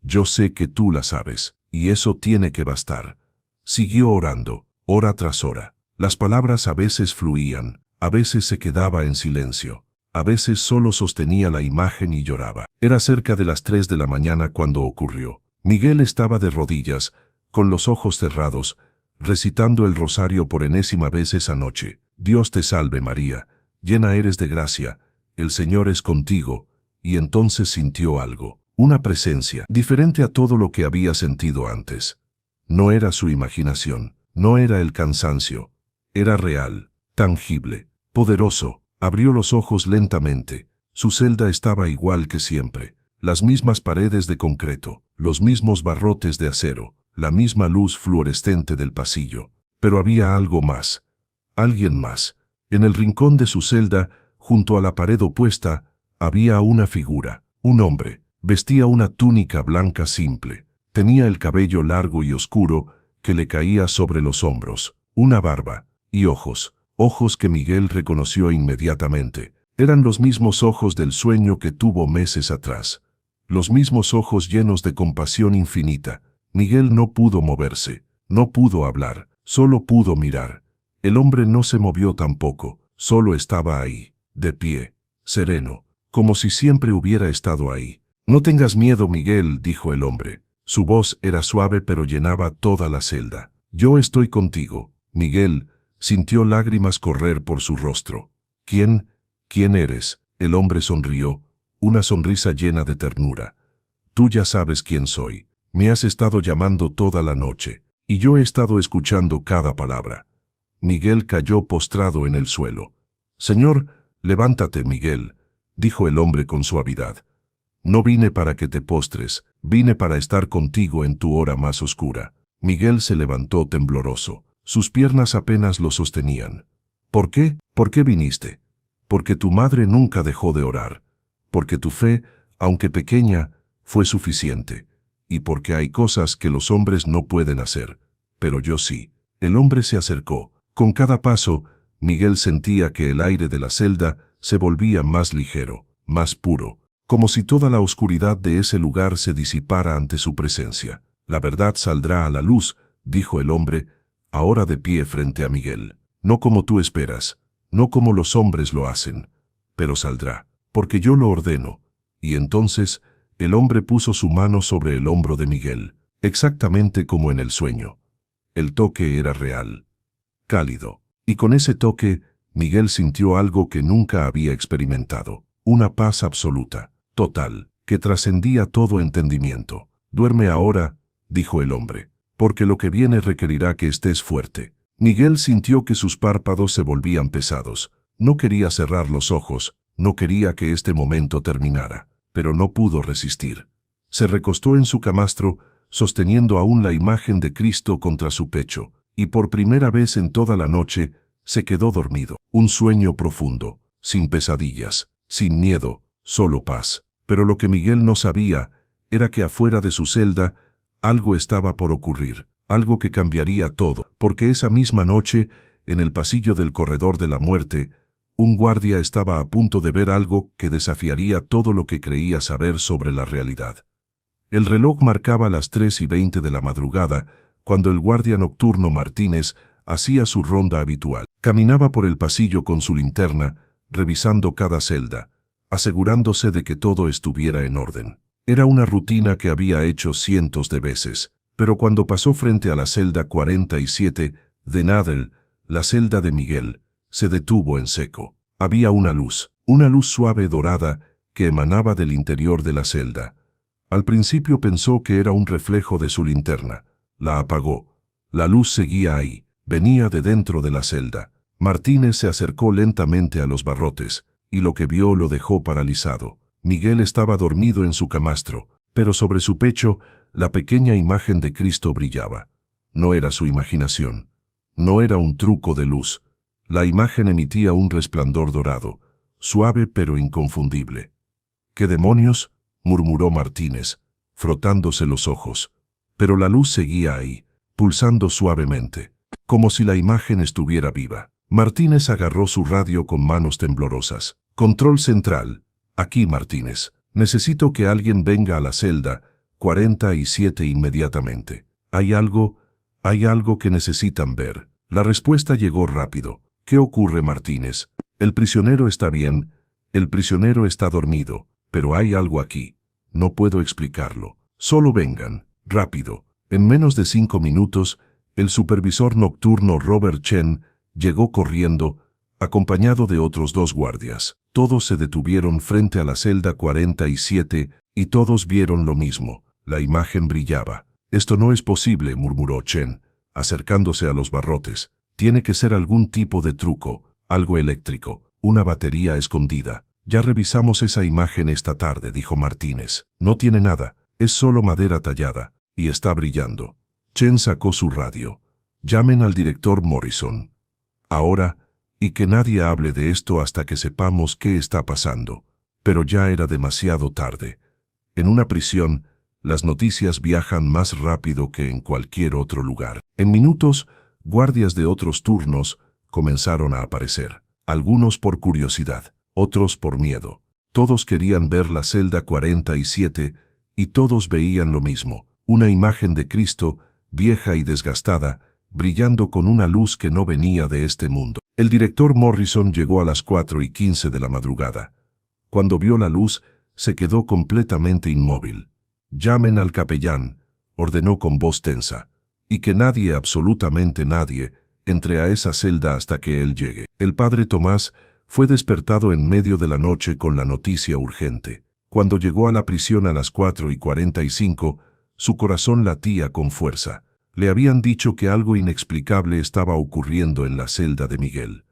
yo sé que tú la sabes, y eso tiene que bastar. Siguió orando, hora tras hora. Las palabras a veces fluían, a veces se quedaba en silencio, a veces solo sostenía la imagen y lloraba. Era cerca de las 3 de la mañana cuando ocurrió. Miguel estaba de rodillas, con los ojos cerrados, recitando el rosario por enésima vez esa noche. Dios te salve María, llena eres de gracia, el Señor es contigo, y entonces sintió algo, una presencia, diferente a todo lo que había sentido antes. No era su imaginación, no era el cansancio, era real, tangible, poderoso. Abrió los ojos lentamente. Su celda estaba igual que siempre, las mismas paredes de concreto, los mismos barrotes de acero, la misma luz fluorescente del pasillo. Pero había algo más, alguien más. En el rincón de su celda, junto a la pared opuesta, había una figura, un hombre. Vestía una túnica blanca simple. Tenía el cabello largo y oscuro que le caía sobre los hombros, una barba y ojos que Miguel reconoció inmediatamente. Eran los mismos ojos del sueño que tuvo meses atrás. Los mismos ojos llenos de compasión infinita. Miguel no pudo moverse, no pudo hablar, solo pudo mirar. El hombre no se movió tampoco, solo estaba ahí, de pie, sereno, como si siempre hubiera estado ahí. No tengas miedo, Miguel, dijo el hombre. Su voz era suave pero llenaba toda la celda. Yo estoy contigo. Miguel sintió lágrimas correr por su rostro. ¿Quién eres? El hombre sonrió, una sonrisa llena de ternura. Tú ya sabes quién soy. Me has estado llamando toda la noche, y yo he estado escuchando cada palabra. Miguel cayó postrado en el suelo. Señor, levántate, Miguel, dijo el hombre con suavidad. No vine para que te postres, vine para estar contigo en tu hora más oscura. Miguel se levantó tembloroso. Sus piernas apenas lo sostenían. ¿Por qué? ¿Por qué viniste? Porque tu madre nunca dejó de orar. Porque tu fe, aunque pequeña, fue suficiente. Y porque hay cosas que los hombres no pueden hacer. Pero yo sí. El hombre se acercó. Con cada paso, Miguel sentía que el aire de la celda se volvía más ligero, más puro, como si toda la oscuridad de ese lugar se disipara ante su presencia. La verdad saldrá a la luz, dijo el hombre, ahora de pie frente a Miguel. No como tú esperas, no como los hombres lo hacen, pero saldrá, porque yo lo ordeno. Y entonces, el hombre puso su mano sobre el hombro de Miguel, exactamente como en el sueño. El toque era real, cálido, y con ese toque, Miguel sintió algo que nunca había experimentado, una paz absoluta, total, que trascendía todo entendimiento. Duerme ahora, dijo el hombre, porque lo que viene requerirá que estés fuerte. Miguel sintió que sus párpados se volvían pesados. No quería cerrar los ojos, no quería que este momento terminara, pero no pudo resistir. Se recostó en su camastro, sosteniendo aún la imagen de Cristo contra su pecho, y por primera vez en toda la noche, se quedó dormido. Un sueño profundo, sin pesadillas, sin miedo, solo paz. Pero lo que Miguel no sabía era que afuera de su celda, algo estaba por ocurrir, algo que cambiaría todo, porque esa misma noche, en el pasillo del corredor de la muerte, un guardia estaba a punto de ver algo que desafiaría todo lo que creía saber sobre la realidad. El reloj marcaba las 3:20 de la madrugada, cuando el guardia nocturno Martínez hacía su ronda habitual. Caminaba por el pasillo con su linterna, revisando cada celda, asegurándose de que todo estuviera en orden. Era una rutina que había hecho cientos de veces, pero cuando pasó frente a la celda 47 de Nadel, la celda de Miguel, se detuvo en seco. Había una luz suave dorada, que emanaba del interior de la celda. Al principio pensó que era un reflejo de su linterna. La apagó. La luz seguía ahí, venía de dentro de la celda. Martínez se acercó lentamente a los barrotes, y lo que vio lo dejó paralizado. Miguel estaba dormido en su camastro, pero sobre su pecho, la pequeña imagen de Cristo brillaba. No era su imaginación. No era un truco de luz. La imagen emitía un resplandor dorado, suave pero inconfundible. ¿Qué demonios?, murmuró Martínez, frotándose los ojos. Pero la luz seguía ahí, pulsando suavemente, como si la imagen estuviera viva. Martínez agarró su radio con manos temblorosas. Control central. Aquí, Martínez. Necesito que alguien venga a la celda 47 inmediatamente. Hay algo que necesitan ver. La respuesta llegó rápido. ¿Qué ocurre, Martínez? El prisionero está bien, el prisionero está dormido, pero hay algo aquí. No puedo explicarlo. Solo vengan, rápido. En menos de 5 minutos, El supervisor nocturno Robert Chen llegó corriendo, acompañado de otros 2 guardias. Todos se detuvieron frente a la celda 47 y todos vieron lo mismo. La imagen brillaba. «Esto no es posible», murmuró Chen, acercándose a los barrotes. «Tiene que ser algún tipo de truco, algo eléctrico, una batería escondida». «Ya revisamos esa imagen esta tarde», dijo Martínez. «No tiene nada, es solo madera tallada, y está brillando». Chen sacó su radio. «Llamen al director Morrison. Ahora, y que nadie hable de esto hasta que sepamos qué está pasando». Pero ya era demasiado tarde. En una prisión, las noticias viajan más rápido que en cualquier otro lugar. En minutos, guardias de otros turnos comenzaron a aparecer. Algunos por curiosidad, otros por miedo. Todos querían ver la celda 47 y todos veían lo mismo. Una imagen de Cristo, vieja y desgastada, brillando con una luz que no venía de este mundo. El director Morrison llegó a las 4:15 de la madrugada. Cuando vio la luz, se quedó completamente inmóvil. «Llamen al capellán», ordenó con voz tensa, «y que nadie, absolutamente nadie, entre a esa celda hasta que él llegue». El padre Tomás fue despertado en medio de la noche con la noticia urgente. Cuando llegó a la prisión a las 4:45, su corazón latía con fuerza. Le habían dicho que algo inexplicable estaba ocurriendo en la celda de Miguel.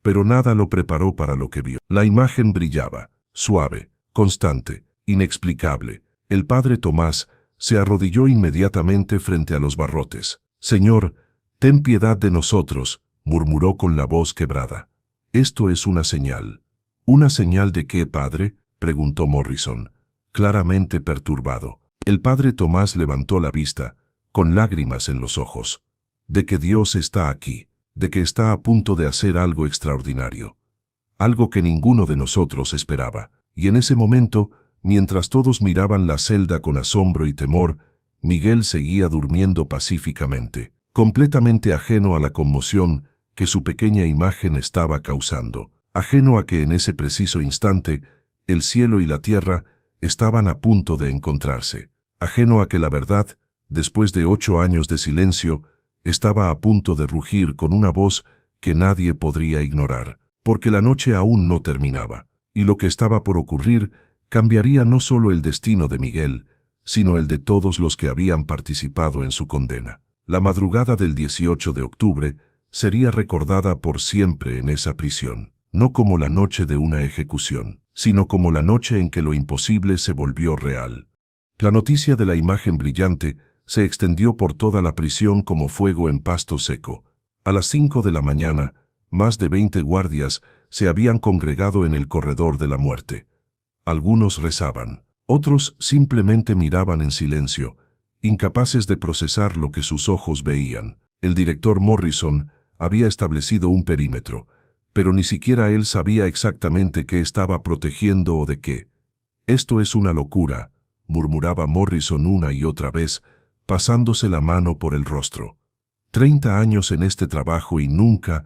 Pero nada lo preparó para lo que vio. La imagen brillaba, suave, constante, inexplicable. El padre Tomás se arrodilló inmediatamente frente a los barrotes. «Señor, ten piedad de nosotros», murmuró con la voz quebrada. «Esto es una señal». «¿Una señal de qué, padre?», preguntó Morrison, claramente perturbado. El padre Tomás levantó la vista, con lágrimas en los ojos. «De que Dios está aquí, de que está a punto de hacer algo extraordinario. Algo que ninguno de nosotros esperaba». Y en ese momento, mientras todos miraban la celda con asombro y temor, Miguel seguía durmiendo pacíficamente, completamente ajeno a la conmoción que su pequeña imagen estaba causando, ajeno a que en ese preciso instante el cielo y la tierra estaban a punto de encontrarse, ajeno a que la verdad, después de 8 años de silencio, estaba a punto de rugir con una voz que nadie podría ignorar, porque la noche aún no terminaba, y lo que estaba por ocurrir cambiaría no solo el destino de Miguel, sino el de todos los que habían participado en su condena. La madrugada del 18 de octubre sería recordada por siempre en esa prisión, no como la noche de una ejecución, sino como la noche en que lo imposible se volvió real. La noticia de la imagen brillante se extendió por toda la prisión como fuego en pasto seco. A las 5 de la mañana, más de 20 guardias se habían congregado en el corredor de la muerte. Algunos rezaban, otros simplemente miraban en silencio, incapaces de procesar lo que sus ojos veían. El director Morrison había establecido un perímetro, pero ni siquiera él sabía exactamente qué estaba protegiendo o de qué. «Esto es una locura», murmuraba Morrison una y otra vez, pasándose la mano por el rostro. 30 años en este trabajo y nunca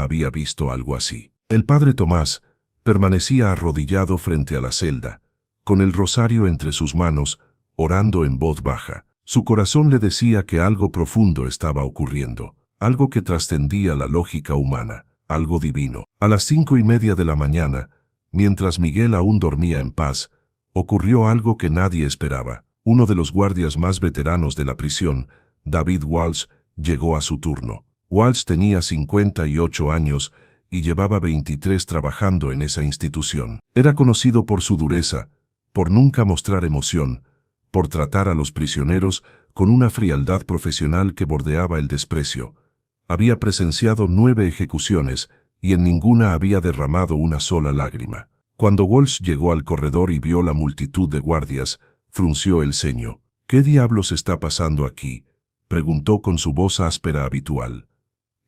había visto algo así. El padre Tomás permanecía arrodillado frente a la celda, con el rosario entre sus manos, orando en voz baja. Su corazón le decía que algo profundo estaba ocurriendo, algo que trascendía la lógica humana, algo divino. A las 5:30 de la mañana, mientras Miguel aún dormía en paz, ocurrió algo que nadie esperaba. Uno de los guardias más veteranos de la prisión, David Walsh, llegó a su turno. Walsh tenía 58 años y llevaba 23 trabajando en esa institución. Era conocido por su dureza, por nunca mostrar emoción, por tratar a los prisioneros con una frialdad profesional que bordeaba el desprecio. Había presenciado 9 ejecuciones y en ninguna había derramado una sola lágrima. Cuando Walsh llegó al corredor y vio la multitud de guardias, frunció el ceño. «¿Qué diablos está pasando aquí?», preguntó con su voz áspera habitual.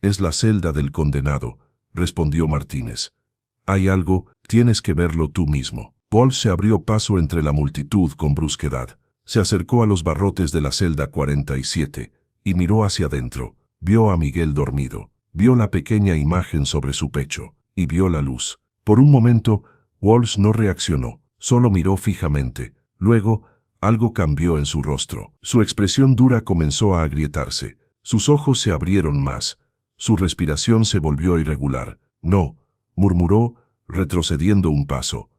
«Es la celda del condenado», respondió Martínez. «Hay algo, tienes que verlo tú mismo». Walsh se abrió paso entre la multitud con brusquedad. Se acercó a los barrotes de la celda 47 y miró hacia adentro. Vio a Miguel dormido, vio la pequeña imagen sobre su pecho y vio la luz. Por un momento, Walsh no reaccionó, solo miró fijamente. Luego, algo cambió en su rostro. Su expresión dura comenzó a agrietarse. Sus ojos se abrieron más. Su respiración se volvió irregular. No, murmuró, retrocediendo un paso.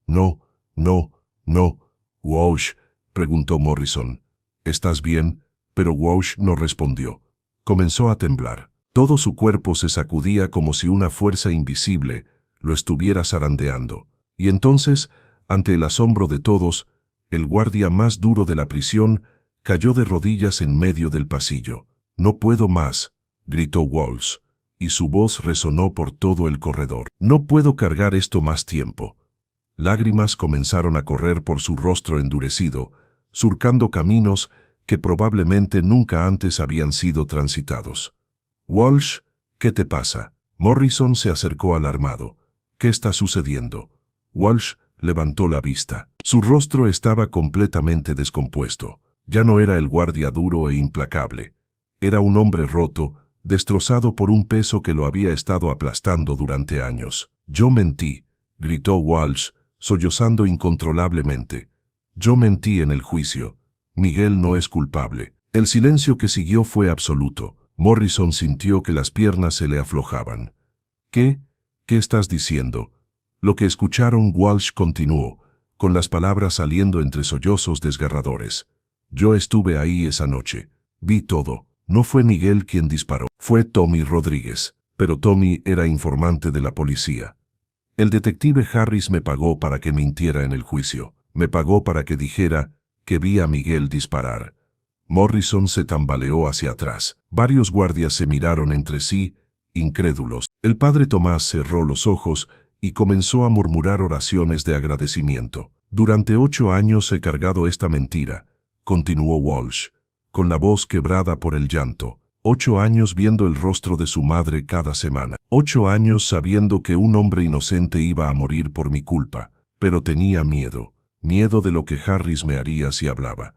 No, no, no. Walsh, preguntó Morrison. ¿Estás bien? Pero Walsh no respondió. Comenzó a temblar. Todo su cuerpo se sacudía como si una fuerza invisible lo estuviera zarandeando. Y entonces, ante el asombro de todos, el guardia más duro de la prisión cayó de rodillas en medio del pasillo. «No puedo más», gritó Walsh, y su voz resonó por todo el corredor. «No puedo cargar esto más tiempo». Lágrimas comenzaron a correr por su rostro endurecido, surcando caminos que probablemente nunca antes habían sido transitados. «Walsh, ¿qué te pasa?» Morrison se acercó alarmado. «¿Qué está sucediendo?» Walsh levantó la vista. Su rostro estaba completamente descompuesto. Ya no era el guardia duro e implacable. Era un hombre roto, destrozado por un peso que lo había estado aplastando durante años. «Yo mentí», gritó Walsh, sollozando incontrolablemente. «Yo mentí en el juicio. Miguel no es culpable». El silencio que siguió fue absoluto. Morrison sintió que las piernas se le aflojaban. «¿Qué? ¿Qué estás diciendo?» Lo que escucharon, Walsh continuó, con las palabras saliendo entre sollozos desgarradores. «Yo estuve ahí esa noche. Vi todo. No fue Miguel quien disparó. Fue Tommy Rodríguez. Pero Tommy era informante de la policía. El detective Harris me pagó para que mintiera en el juicio. Me pagó para que dijera que vi a Miguel disparar». Morrison se tambaleó hacia atrás. Varios guardias se miraron entre sí, incrédulos. El padre Tomás cerró los ojos y comenzó a murmurar oraciones de agradecimiento. «Durante 8 años he cargado esta mentira», continuó Walsh, con la voz quebrada por el llanto. 8 años viendo el rostro de su madre cada semana. 8 años sabiendo que un hombre inocente iba a morir por mi culpa. Pero tenía miedo. Miedo de lo que Harris me haría si hablaba.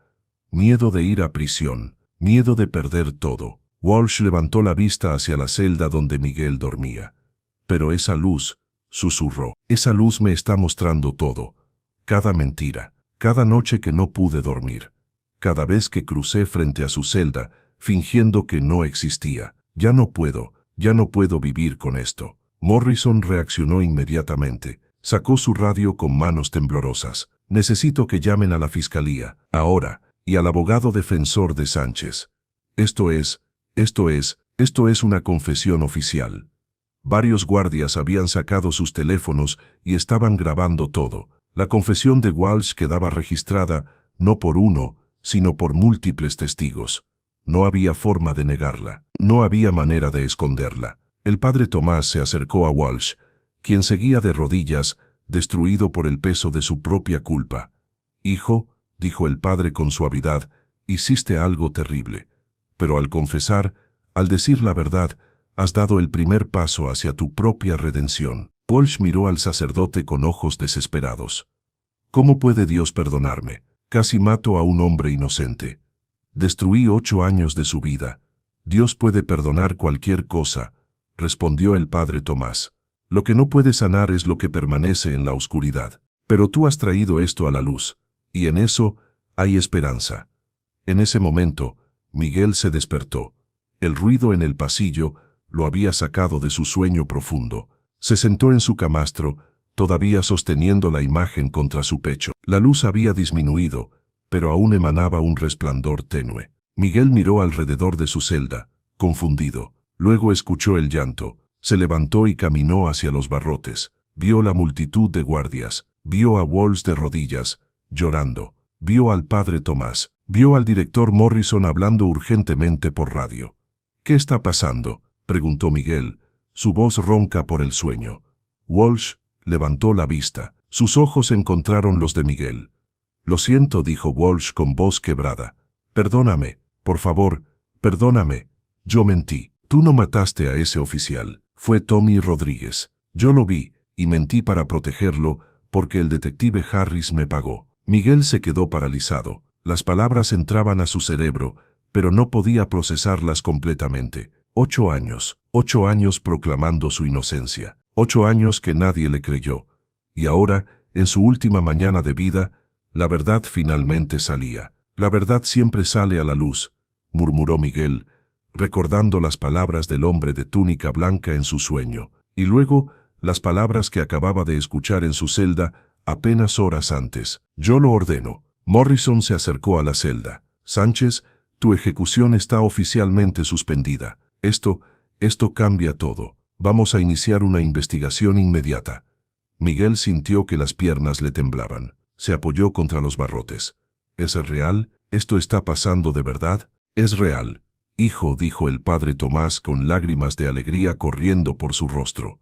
Miedo de ir a prisión. Miedo de perder todo. Walsh levantó la vista hacia la celda donde Miguel dormía. «Pero esa luz», susurró, «esa luz me está mostrando todo. Cada mentira. Cada noche que no pude dormir. Cada vez que crucé frente a su celda, fingiendo que no existía. Ya no puedo vivir con esto». Morrison reaccionó inmediatamente. Sacó su radio con manos temblorosas. «Necesito que llamen a la fiscalía, ahora, y al abogado defensor de Sánchez. Esto es una confesión oficial». Varios guardias habían sacado sus teléfonos y estaban grabando todo. La confesión de Walsh quedaba registrada no por uno, sino por múltiples testigos. No había forma de negarla. No había manera de esconderla. El padre Tomás se acercó a Walsh, quien seguía de rodillas, destruido por el peso de su propia culpa. «Hijo», dijo el padre con suavidad, «hiciste algo terrible. Pero al confesar, al decir la verdad, has dado el primer paso hacia tu propia redención». Walsh miró al sacerdote con ojos desesperados. «¿Cómo puede Dios perdonarme? Casi mato a un hombre inocente. Destruí 8 años de su vida. Dios puede perdonar cualquier cosa», respondió el padre Tomás. «Lo que no puede sanar es lo que permanece en la oscuridad. Pero tú has traído esto a la luz, y en eso hay esperanza». En ese momento, Miguel se despertó. El ruido en el pasillo lo había sacado de su sueño profundo. Se sentó en su camastro, todavía sosteniendo la imagen contra su pecho. La luz había disminuido, pero aún emanaba un resplandor tenue. Miguel miró alrededor de su celda, confundido. Luego escuchó el llanto. Se levantó y caminó hacia los barrotes. Vio la multitud de guardias. Vio a Walsh de rodillas, llorando. Vio al padre Tomás. Vio al director Morrison hablando urgentemente por radio. «¿Qué está pasando?», preguntó Miguel, su voz ronca por el sueño. Walsh levantó la vista. Sus ojos encontraron los de Miguel. «Lo siento», dijo Walsh con voz quebrada. «Perdóname, por favor, perdóname. Yo mentí. Tú no mataste a ese oficial. Fue Tommy Rodríguez. Yo lo vi, y mentí para protegerlo, porque el detective Harris me pagó». Miguel se quedó paralizado. Las palabras entraban a su cerebro, pero no podía procesarlas completamente. 8 años. 8 años proclamando su inocencia. 8 años que nadie le creyó. Y ahora, en su última mañana de vida, la verdad finalmente salía. «La verdad siempre sale a la luz», murmuró Miguel, recordando las palabras del hombre de túnica blanca en su sueño, y luego las palabras que acababa de escuchar en su celda apenas horas antes. «Yo lo ordeno». Morrison se acercó a la celda. «Sánchez, tu ejecución está oficialmente suspendida. Esto cambia todo. Vamos a iniciar una investigación inmediata». Miguel sintió que las piernas le temblaban. Se apoyó contra los barrotes. «¿Es real? ¿Esto está pasando de verdad?» «Es real, hijo», dijo el padre Tomás con lágrimas de alegría corriendo por su rostro.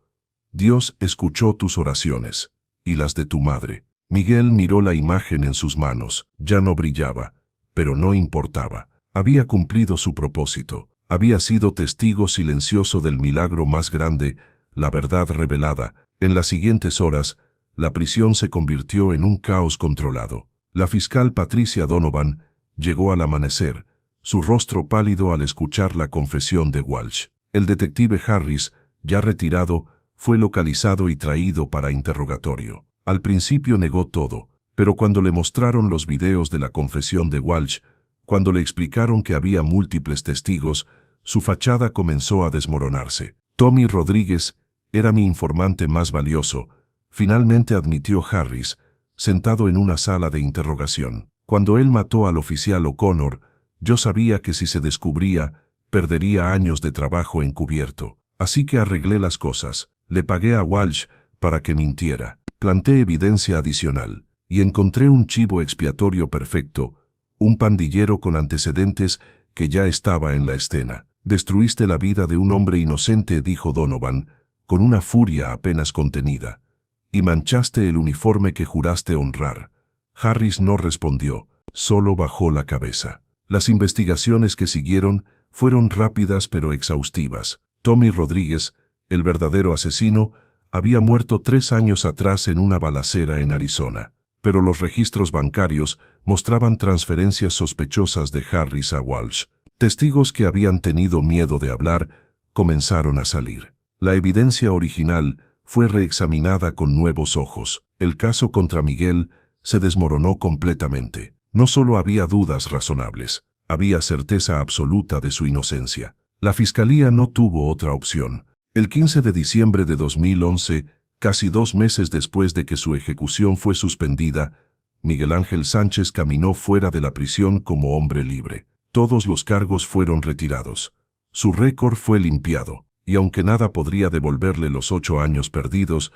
«Dios escuchó tus oraciones, y las de tu madre». Miguel miró la imagen en sus manos. Ya no brillaba, pero no importaba. Había cumplido su propósito. Había sido testigo silencioso del milagro más grande, la verdad revelada. En las siguientes horas, la prisión se convirtió en un caos controlado. La fiscal Patricia Donovan llegó al amanecer, su rostro pálido al escuchar la confesión de Walsh. El detective Harris, ya retirado, fue localizado y traído para interrogatorio. Al principio negó todo, pero cuando le mostraron los videos de la confesión de Walsh, cuando le explicaron que había múltiples testigos, su fachada comenzó a desmoronarse. «Tommy Rodríguez era mi informante más valioso», finalmente admitió Harris, sentado en una sala de interrogación. «Cuando él mató al oficial O'Connor, yo sabía que si se descubría, perdería años de trabajo encubierto. Así que arreglé las cosas. Le pagué a Walsh para que mintiera. Planté evidencia adicional y encontré un chivo expiatorio perfecto, un pandillero con antecedentes que ya estaba en la escena». «Destruiste la vida de un hombre inocente», dijo Donovan, con una furia apenas contenida. «Y manchaste el uniforme que juraste honrar». Harris no respondió, solo bajó la cabeza. Las investigaciones que siguieron fueron rápidas pero exhaustivas. Tommy Rodríguez, el verdadero asesino, había muerto 3 años atrás en una balacera en Arizona, pero los registros bancarios mostraban transferencias sospechosas de Harris a Walsh. Testigos que habían tenido miedo de hablar comenzaron a salir. La evidencia original fue reexaminada con nuevos ojos. El caso contra Miguel se desmoronó completamente. No solo había dudas razonables, había certeza absoluta de su inocencia. La fiscalía no tuvo otra opción. El 15 de diciembre de 2011, casi 2 meses después de que su ejecución fue suspendida, Miguel Ángel Sánchez caminó fuera de la prisión como hombre libre. Todos los cargos fueron retirados. Su récord fue limpiado, y aunque nada podría devolverle los 8 años perdidos,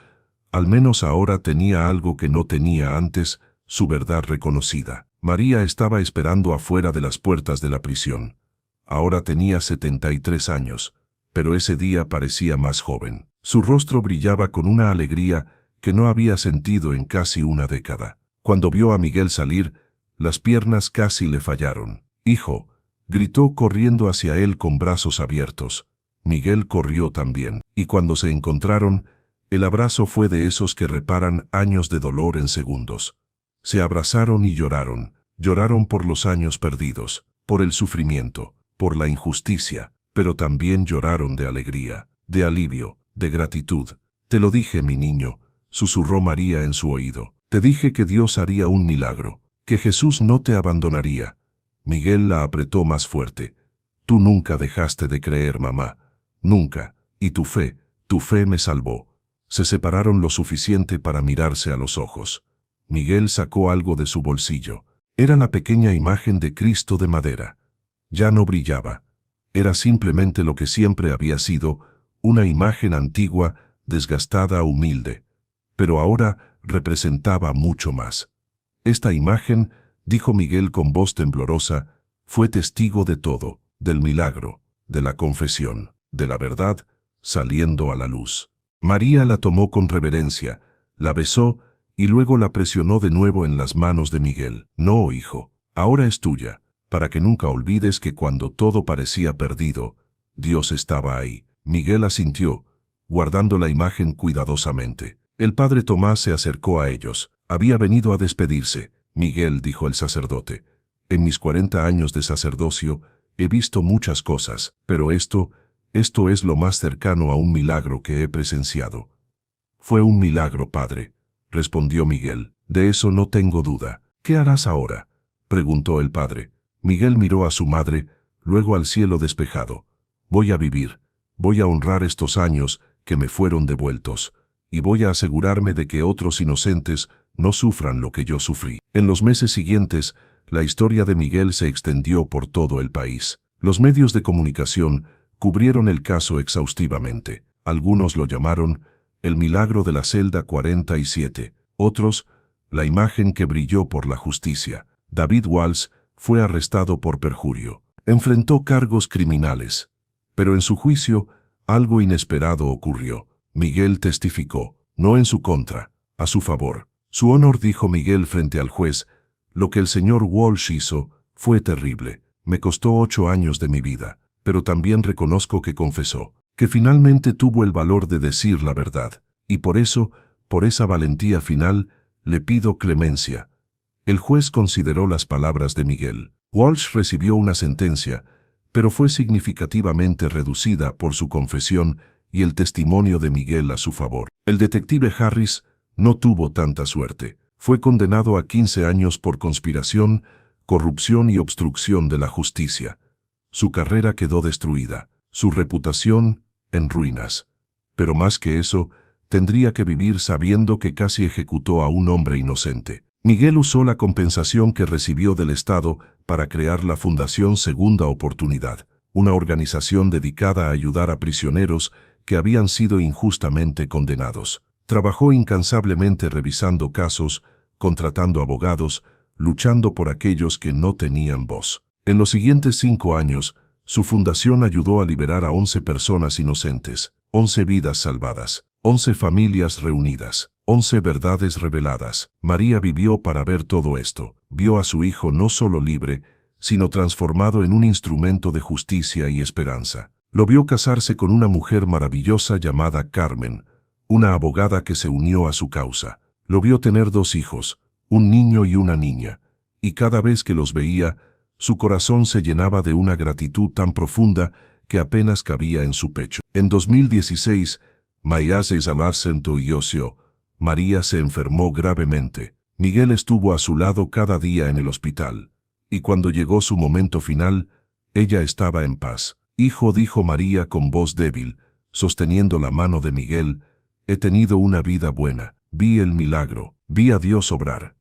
al menos ahora tenía algo que no tenía antes, su verdad reconocida. María estaba esperando afuera de las puertas de la prisión. Ahora tenía 73 años, pero ese día parecía más joven. Su rostro brillaba con una alegría que no había sentido en casi una década. Cuando vio a Miguel salir, las piernas casi le fallaron. «Hijo», gritó corriendo hacia él con brazos abiertos. Miguel corrió también, y cuando se encontraron, el abrazo fue de esos que reparan años de dolor en segundos. Se abrazaron y lloraron. Lloraron por los años perdidos, por el sufrimiento, por la injusticia, pero también lloraron de alegría, de alivio, de gratitud. «Te lo dije, mi niño», susurró María en su oído. «Te dije que Dios haría un milagro, que Jesús no te abandonaría». Miguel la apretó más fuerte. «Tú nunca dejaste de creer, mamá. Nunca. Y tu fe me salvó». Se separaron lo suficiente para mirarse a los ojos. Miguel sacó algo de su bolsillo. Era la pequeña imagen de Cristo de madera. Ya no brillaba. Era simplemente lo que siempre había sido, una imagen antigua, desgastada, humilde. Pero ahora representaba mucho más. «Esta imagen», dijo Miguel con voz temblorosa, «fue testigo de todo, del milagro, de la confesión, de la verdad, saliendo a la luz». María la tomó con reverencia, la besó y luego la presionó de nuevo en las manos de Miguel. «No, hijo, ahora es tuya, para que nunca olvides que cuando todo parecía perdido, Dios estaba ahí». Miguel asintió, guardando la imagen cuidadosamente. El padre Tomás se acercó a ellos. Había venido a despedirse. «Miguel», dijo el sacerdote, «en mis 40 años de sacerdocio he visto muchas cosas, pero esto es lo más cercano a un milagro que he presenciado». «Fue un milagro, padre», respondió Miguel. «De eso no tengo duda». «¿Qué harás ahora?», preguntó el padre. Miguel miró a su madre, luego al cielo despejado. Voy a vivir, voy a honrar estos años que me fueron devueltos, y voy a asegurarme de que otros inocentes no sufran lo que yo sufrí. En los meses siguientes, la historia de Miguel se extendió por todo el país. Los medios de comunicación cubrieron el caso exhaustivamente. Algunos lo llamaron el milagro de la celda 47, otros, la imagen que brilló por la justicia. David Walsh fue arrestado por perjurio. Enfrentó cargos criminales. Pero en su juicio, algo inesperado ocurrió. Miguel testificó, no en su contra, a su favor. Su honor, dijo Miguel frente al juez, lo que el señor Walsh hizo fue terrible. Me costó 8 años de mi vida, pero también reconozco que confesó, que finalmente tuvo el valor de decir la verdad. Y por eso, por esa valentía final, le pido clemencia. El juez consideró las palabras de Miguel. Walsh recibió una sentencia, pero fue significativamente reducida por su confesión y el testimonio de Miguel a su favor. El detective Harris no tuvo tanta suerte. Fue condenado a 15 años por conspiración, corrupción y obstrucción de la justicia. Su carrera quedó destruida, su reputación en ruinas. Pero más que eso, tendría que vivir sabiendo que casi ejecutó a un hombre inocente. Miguel usó la compensación que recibió del Estado para crear la Fundación Segunda Oportunidad, una organización dedicada a ayudar a prisioneros que habían sido injustamente condenados. Trabajó incansablemente revisando casos, contratando abogados, luchando por aquellos que no tenían voz. En los siguientes 5 años, su fundación ayudó a liberar a 11 personas inocentes, 11 vidas salvadas, 11 familias reunidas, 11 verdades reveladas. María vivió para ver todo esto. Vio a su hijo no solo libre, sino transformado en un instrumento de justicia y esperanza. Lo vio casarse con una mujer maravillosa llamada Carmen, una abogada que se unió a su causa. Lo vio tener 2 hijos, un niño y una niña, y cada vez que los veía, su corazón se llenaba de una gratitud tan profunda que apenas cabía en su pecho. En 2016, María se enfermó gravemente. Miguel estuvo a su lado cada día en el hospital, y cuando llegó su momento final, ella estaba en paz. Hijo, dijo María con voz débil, sosteniendo la mano de Miguel, he tenido una vida buena, vi el milagro, vi a Dios obrar.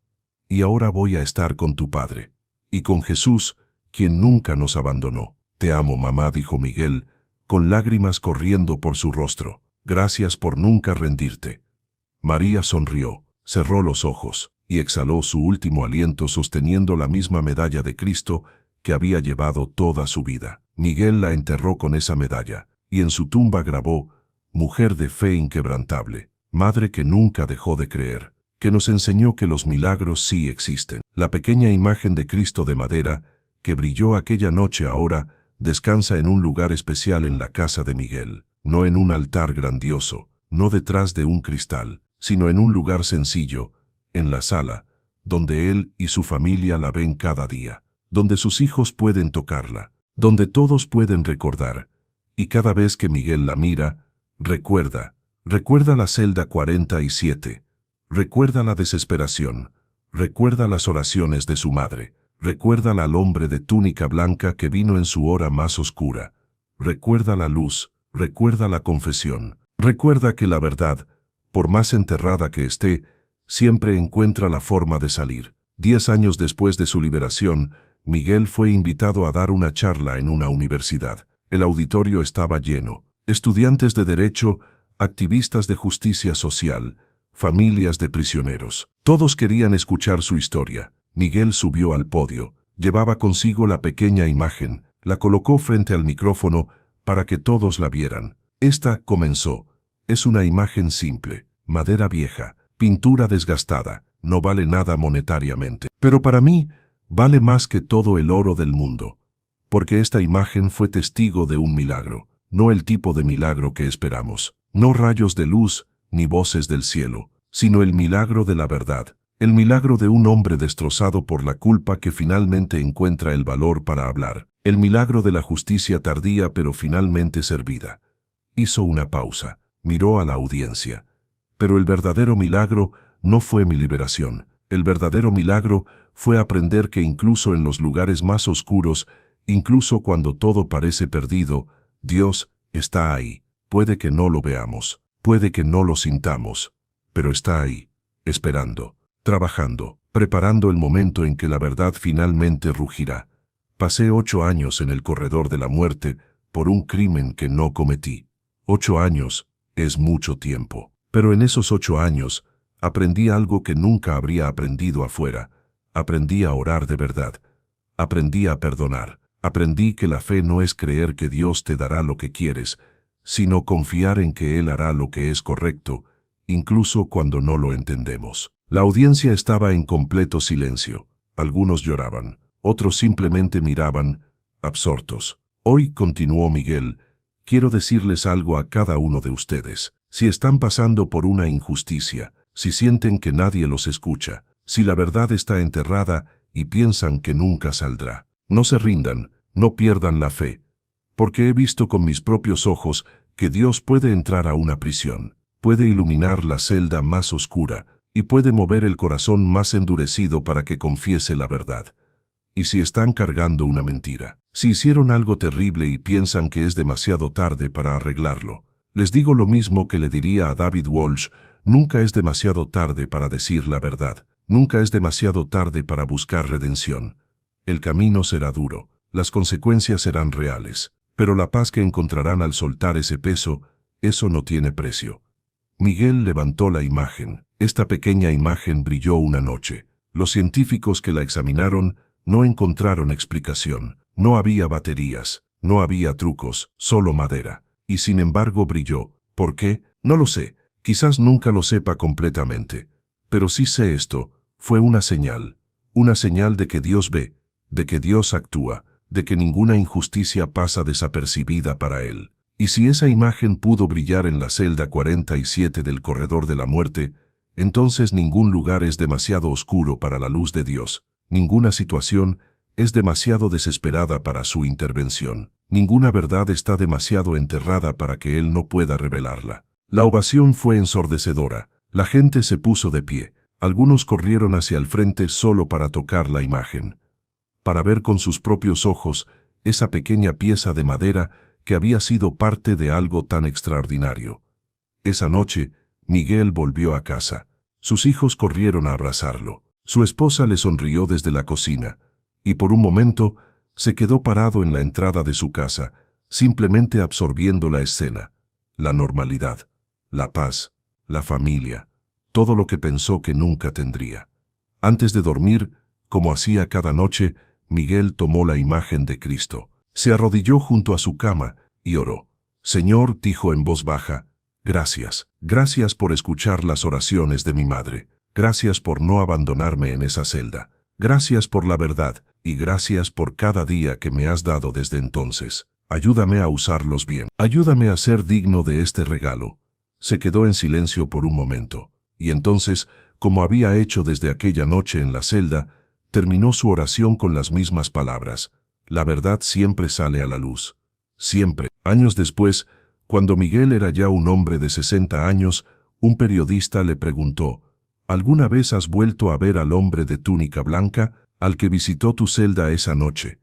Y ahora voy a estar con tu Padre. Y con Jesús, quien nunca nos abandonó. Te amo, mamá, dijo Miguel, con lágrimas corriendo por su rostro. Gracias por nunca rendirte. María sonrió, cerró los ojos, y exhaló su último aliento sosteniendo la misma medalla de Cristo que había llevado toda su vida. Miguel la enterró con esa medalla, y en su tumba grabó, mujer de fe inquebrantable, madre que nunca dejó de creer, que nos enseñó que los milagros sí existen. La pequeña imagen de Cristo de madera, que brilló aquella noche ahora, descansa en un lugar especial en la casa de Miguel, no en un altar grandioso, no detrás de un cristal, sino en un lugar sencillo, en la sala, donde él y su familia la ven cada día, donde sus hijos pueden tocarla, donde todos pueden recordar, y cada vez que Miguel la mira, recuerda la celda 47, recuerda la desesperación, recuerda las oraciones de su madre, recuerda al hombre de túnica blanca que vino en su hora más oscura, recuerda la luz, recuerda la confesión, recuerda que la verdad, por más enterrada que esté, siempre encuentra la forma de salir. 10 años después de su liberación, Miguel fue invitado a dar una charla en una universidad. El auditorio estaba lleno. Estudiantes de derecho, activistas de justicia social, familias de prisioneros. Todos querían escuchar su historia. Miguel subió al podio. Llevaba consigo la pequeña imagen. La colocó frente al micrófono para que todos la vieran. Esta, comenzó, es una imagen simple, madera vieja, pintura desgastada, no vale nada monetariamente. Pero para mí, vale más que todo el oro del mundo. Porque esta imagen fue testigo de un milagro, no el tipo de milagro que esperamos. No rayos de luz, ni voces del cielo, sino el milagro de la verdad. El milagro de un hombre destrozado por la culpa que finalmente encuentra el valor para hablar. El milagro de la justicia tardía pero finalmente servida. Hizo una pausa, miró a la audiencia. Pero el verdadero milagro no fue mi liberación. El verdadero milagro fue aprender que incluso en los lugares más oscuros Incluso cuando todo parece perdido, Dios está ahí. Puede que no lo veamos, puede que no lo sintamos, pero está ahí, esperando, trabajando, preparando el momento en que la verdad finalmente rugirá. Pasé 8 años en el corredor de la muerte por un crimen que no cometí. 8 años es mucho tiempo, pero en esos 8 años aprendí algo que nunca habría aprendido afuera. Aprendí a orar de verdad. Aprendí a perdonar. Aprendí que la fe no es creer que Dios te dará lo que quieres, sino confiar en que Él hará lo que es correcto, incluso cuando no lo entendemos. La audiencia estaba en completo silencio. Algunos lloraban, otros simplemente miraban, absortos. Hoy, continuó Miguel, quiero decirles algo a cada uno de ustedes. Si están pasando por una injusticia, si sienten que nadie los escucha, si la verdad está enterrada y piensan que nunca saldrá, no se rindan, no pierdan la fe, porque he visto con mis propios ojos que Dios puede entrar a una prisión, puede iluminar la celda más oscura y puede mover el corazón más endurecido para que confiese la verdad. Y si están cargando una mentira, si hicieron algo terrible y piensan que es demasiado tarde para arreglarlo, les digo lo mismo que le diría a David Walsh: nunca es demasiado tarde para decir la verdad, nunca es demasiado tarde para buscar redención. El camino será duro, las consecuencias serán reales, pero la paz que encontrarán al soltar ese peso, eso no tiene precio. Miguel levantó la imagen. Esta pequeña imagen brilló una noche. Los científicos que la examinaron no encontraron explicación. No había baterías, no había trucos, solo madera. Y sin embargo brilló. ¿Por qué? No lo sé. Quizás nunca lo sepa completamente. Pero sí sé esto. Fue una señal de que Dios ve, de que Dios actúa, de que ninguna injusticia pasa desapercibida para Él. Y si esa imagen pudo brillar en la celda 47 del corredor de la muerte, entonces ningún lugar es demasiado oscuro para la luz de Dios, ninguna situación es demasiado desesperada para su intervención, ninguna verdad está demasiado enterrada para que Él no pueda revelarla. La ovación fue ensordecedora, la gente se puso de pie, algunos corrieron hacia el frente solo para tocar la imagen, para ver con sus propios ojos esa pequeña pieza de madera que había sido parte de algo tan extraordinario. Esa noche, Miguel volvió a casa. Sus hijos corrieron a abrazarlo. Su esposa le sonrió desde la cocina, y por un momento se quedó parado en la entrada de su casa, simplemente absorbiendo la escena, la normalidad, la paz, la familia, todo lo que pensó que nunca tendría. Antes de dormir, como hacía cada noche, Miguel tomó la imagen de Cristo. Se arrodilló junto a su cama y oró. Señor, dijo en voz baja, gracias. Gracias por escuchar las oraciones de mi madre. Gracias por no abandonarme en esa celda. Gracias por la verdad y gracias por cada día que me has dado desde entonces. Ayúdame a usarlos bien. Ayúdame a ser digno de este regalo. Se quedó en silencio por un momento, y entonces, como había hecho desde aquella noche en la celda, terminó su oración con las mismas palabras. La verdad siempre sale a la luz. Siempre. Años después, cuando Miguel era ya un hombre de 60 años, un periodista le preguntó: ¿alguna vez has vuelto a ver al hombre de túnica blanca, al que visitó tu celda esa noche?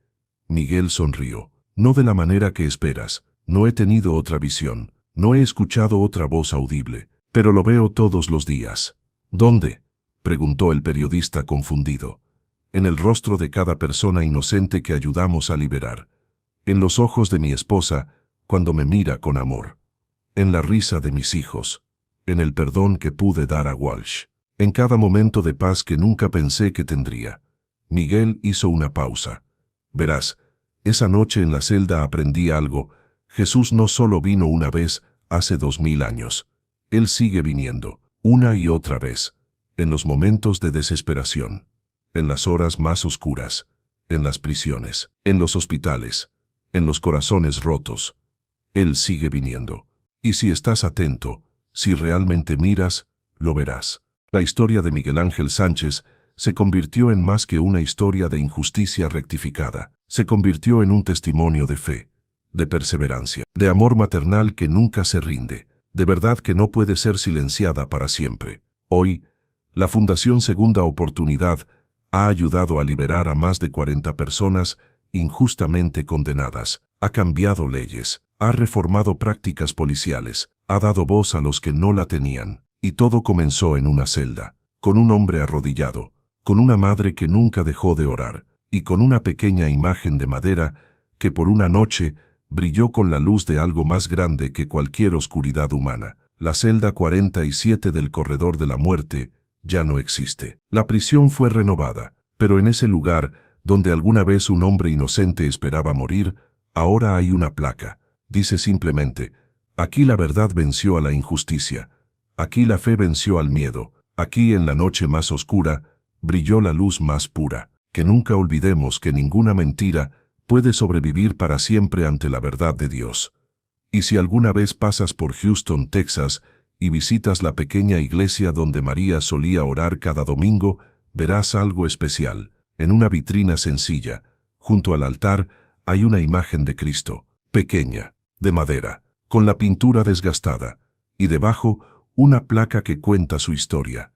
Miguel sonrió. No de la manera que esperas. No he tenido otra visión. No he escuchado otra voz audible. Pero lo veo todos los días. ¿Dónde?, preguntó el periodista confundido. En el rostro de cada persona inocente que ayudamos a liberar. En los ojos de mi esposa, cuando me mira con amor. En la risa de mis hijos. En el perdón que pude dar a Walsh. En cada momento de paz que nunca pensé que tendría. Miguel hizo una pausa. Verás, esa noche en la celda aprendí algo. Jesús no solo vino una vez, hace 2000 años. Él sigue viniendo, una y otra vez. En los momentos de desesperación. En las horas más oscuras, en las prisiones, en los hospitales, en los corazones rotos. Él sigue viniendo. Y si estás atento, si realmente miras, lo verás. La historia de Miguel Ángel Sánchez se convirtió en más que una historia de injusticia rectificada. Se convirtió en un testimonio de fe, de perseverancia, de amor maternal que nunca se rinde, de verdad que no puede ser silenciada para siempre. Hoy, la Fundación Segunda Oportunidad ha ayudado a liberar a más de 40 personas injustamente condenadas, ha cambiado leyes, ha reformado prácticas policiales, ha dado voz a los que no la tenían. Y todo comenzó en una celda, con un hombre arrodillado, con una madre que nunca dejó de orar, y con una pequeña imagen de madera que por una noche brilló con la luz de algo más grande que cualquier oscuridad humana. La celda 47 del corredor de la muerte ya no existe. La prisión fue renovada, pero en ese lugar, donde alguna vez un hombre inocente esperaba morir, ahora hay una placa. Dice simplemente: aquí la verdad venció a la injusticia. Aquí la fe venció al miedo. Aquí en la noche más oscura brilló la luz más pura. Que nunca olvidemos que ninguna mentira puede sobrevivir para siempre ante la verdad de Dios. Y si alguna vez pasas por Houston, Texas, y visitas la pequeña iglesia donde María solía orar cada domingo, verás algo especial. En una vitrina sencilla, junto al altar, hay una imagen de Cristo, pequeña, de madera, con la pintura desgastada, y debajo una placa que cuenta su historia.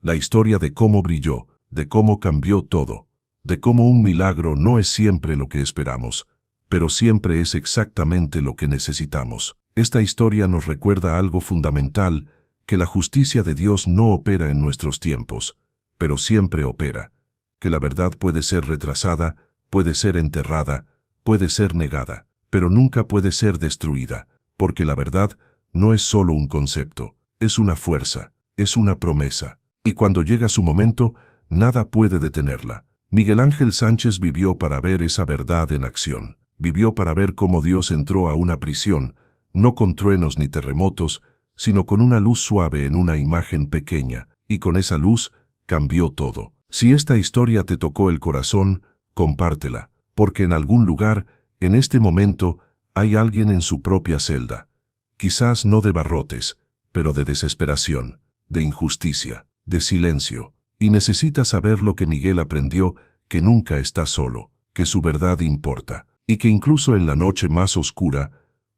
La historia de cómo brilló, de cómo cambió todo, de cómo un milagro no es siempre lo que esperamos, pero siempre es exactamente lo que necesitamos. Esta historia nos recuerda algo fundamental, que la justicia de Dios no opera en nuestros tiempos, pero siempre opera, que la verdad puede ser retrasada, puede ser enterrada, puede ser negada, pero nunca puede ser destruida, porque la verdad no es solo un concepto, es una fuerza, es una promesa, y cuando llega su momento, nada puede detenerla. Miguel Ángel Sánchez vivió para ver esa verdad en acción. Vivió para ver cómo Dios entró a una prisión, no con truenos ni terremotos, sino con una luz suave en una imagen pequeña, y con esa luz cambió todo. Si esta historia te tocó el corazón, compártela, porque en algún lugar, en este momento, hay alguien en su propia celda. Quizás no de barrotes, pero de desesperación, de injusticia, de silencio, y necesita saber lo que Miguel aprendió, que nunca está solo, que su verdad importa, y que incluso en la noche más oscura,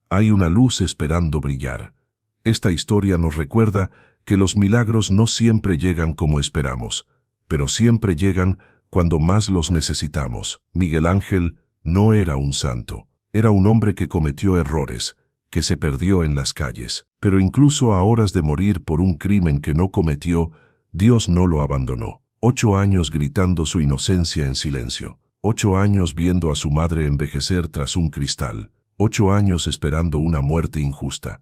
hay una luz esperando brillar. Esta historia nos recuerda que los milagros no siempre llegan como esperamos, pero siempre llegan cuando más los necesitamos. Miguel Ángel no era un santo, era un hombre que cometió errores, que se perdió en las calles, pero incluso a horas de morir por un crimen que no cometió, Dios no lo abandonó. 8 años gritando su inocencia en silencio. 8 años viendo a su madre envejecer tras un cristal. 8 años esperando una muerte injusta.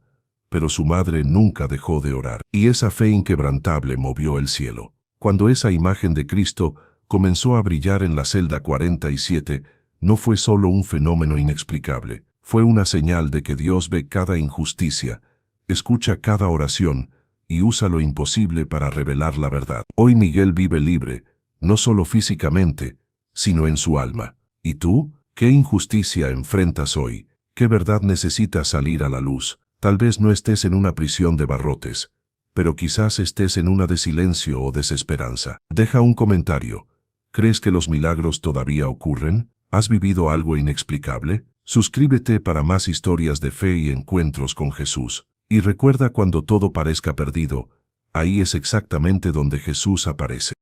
Pero su madre nunca dejó de orar, y esa fe inquebrantable movió el cielo. Cuando esa imagen de Cristo comenzó a brillar en la celda 47, no fue solo un fenómeno inexplicable, fue una señal de que Dios ve cada injusticia, escucha cada oración, y usa lo imposible para revelar la verdad. Hoy Miguel vive libre, no solo físicamente, sino en su alma. ¿Y tú? ¿Qué injusticia enfrentas hoy? ¿Qué verdad necesita salir a la luz? Tal vez no estés en una prisión de barrotes, pero quizás estés en una de silencio o desesperanza. Deja un comentario. ¿Crees que los milagros todavía ocurren? ¿Has vivido algo inexplicable? Suscríbete para más historias de fe y encuentros con Jesús. Y recuerda, cuando todo parezca perdido, ahí es exactamente donde Jesús aparece.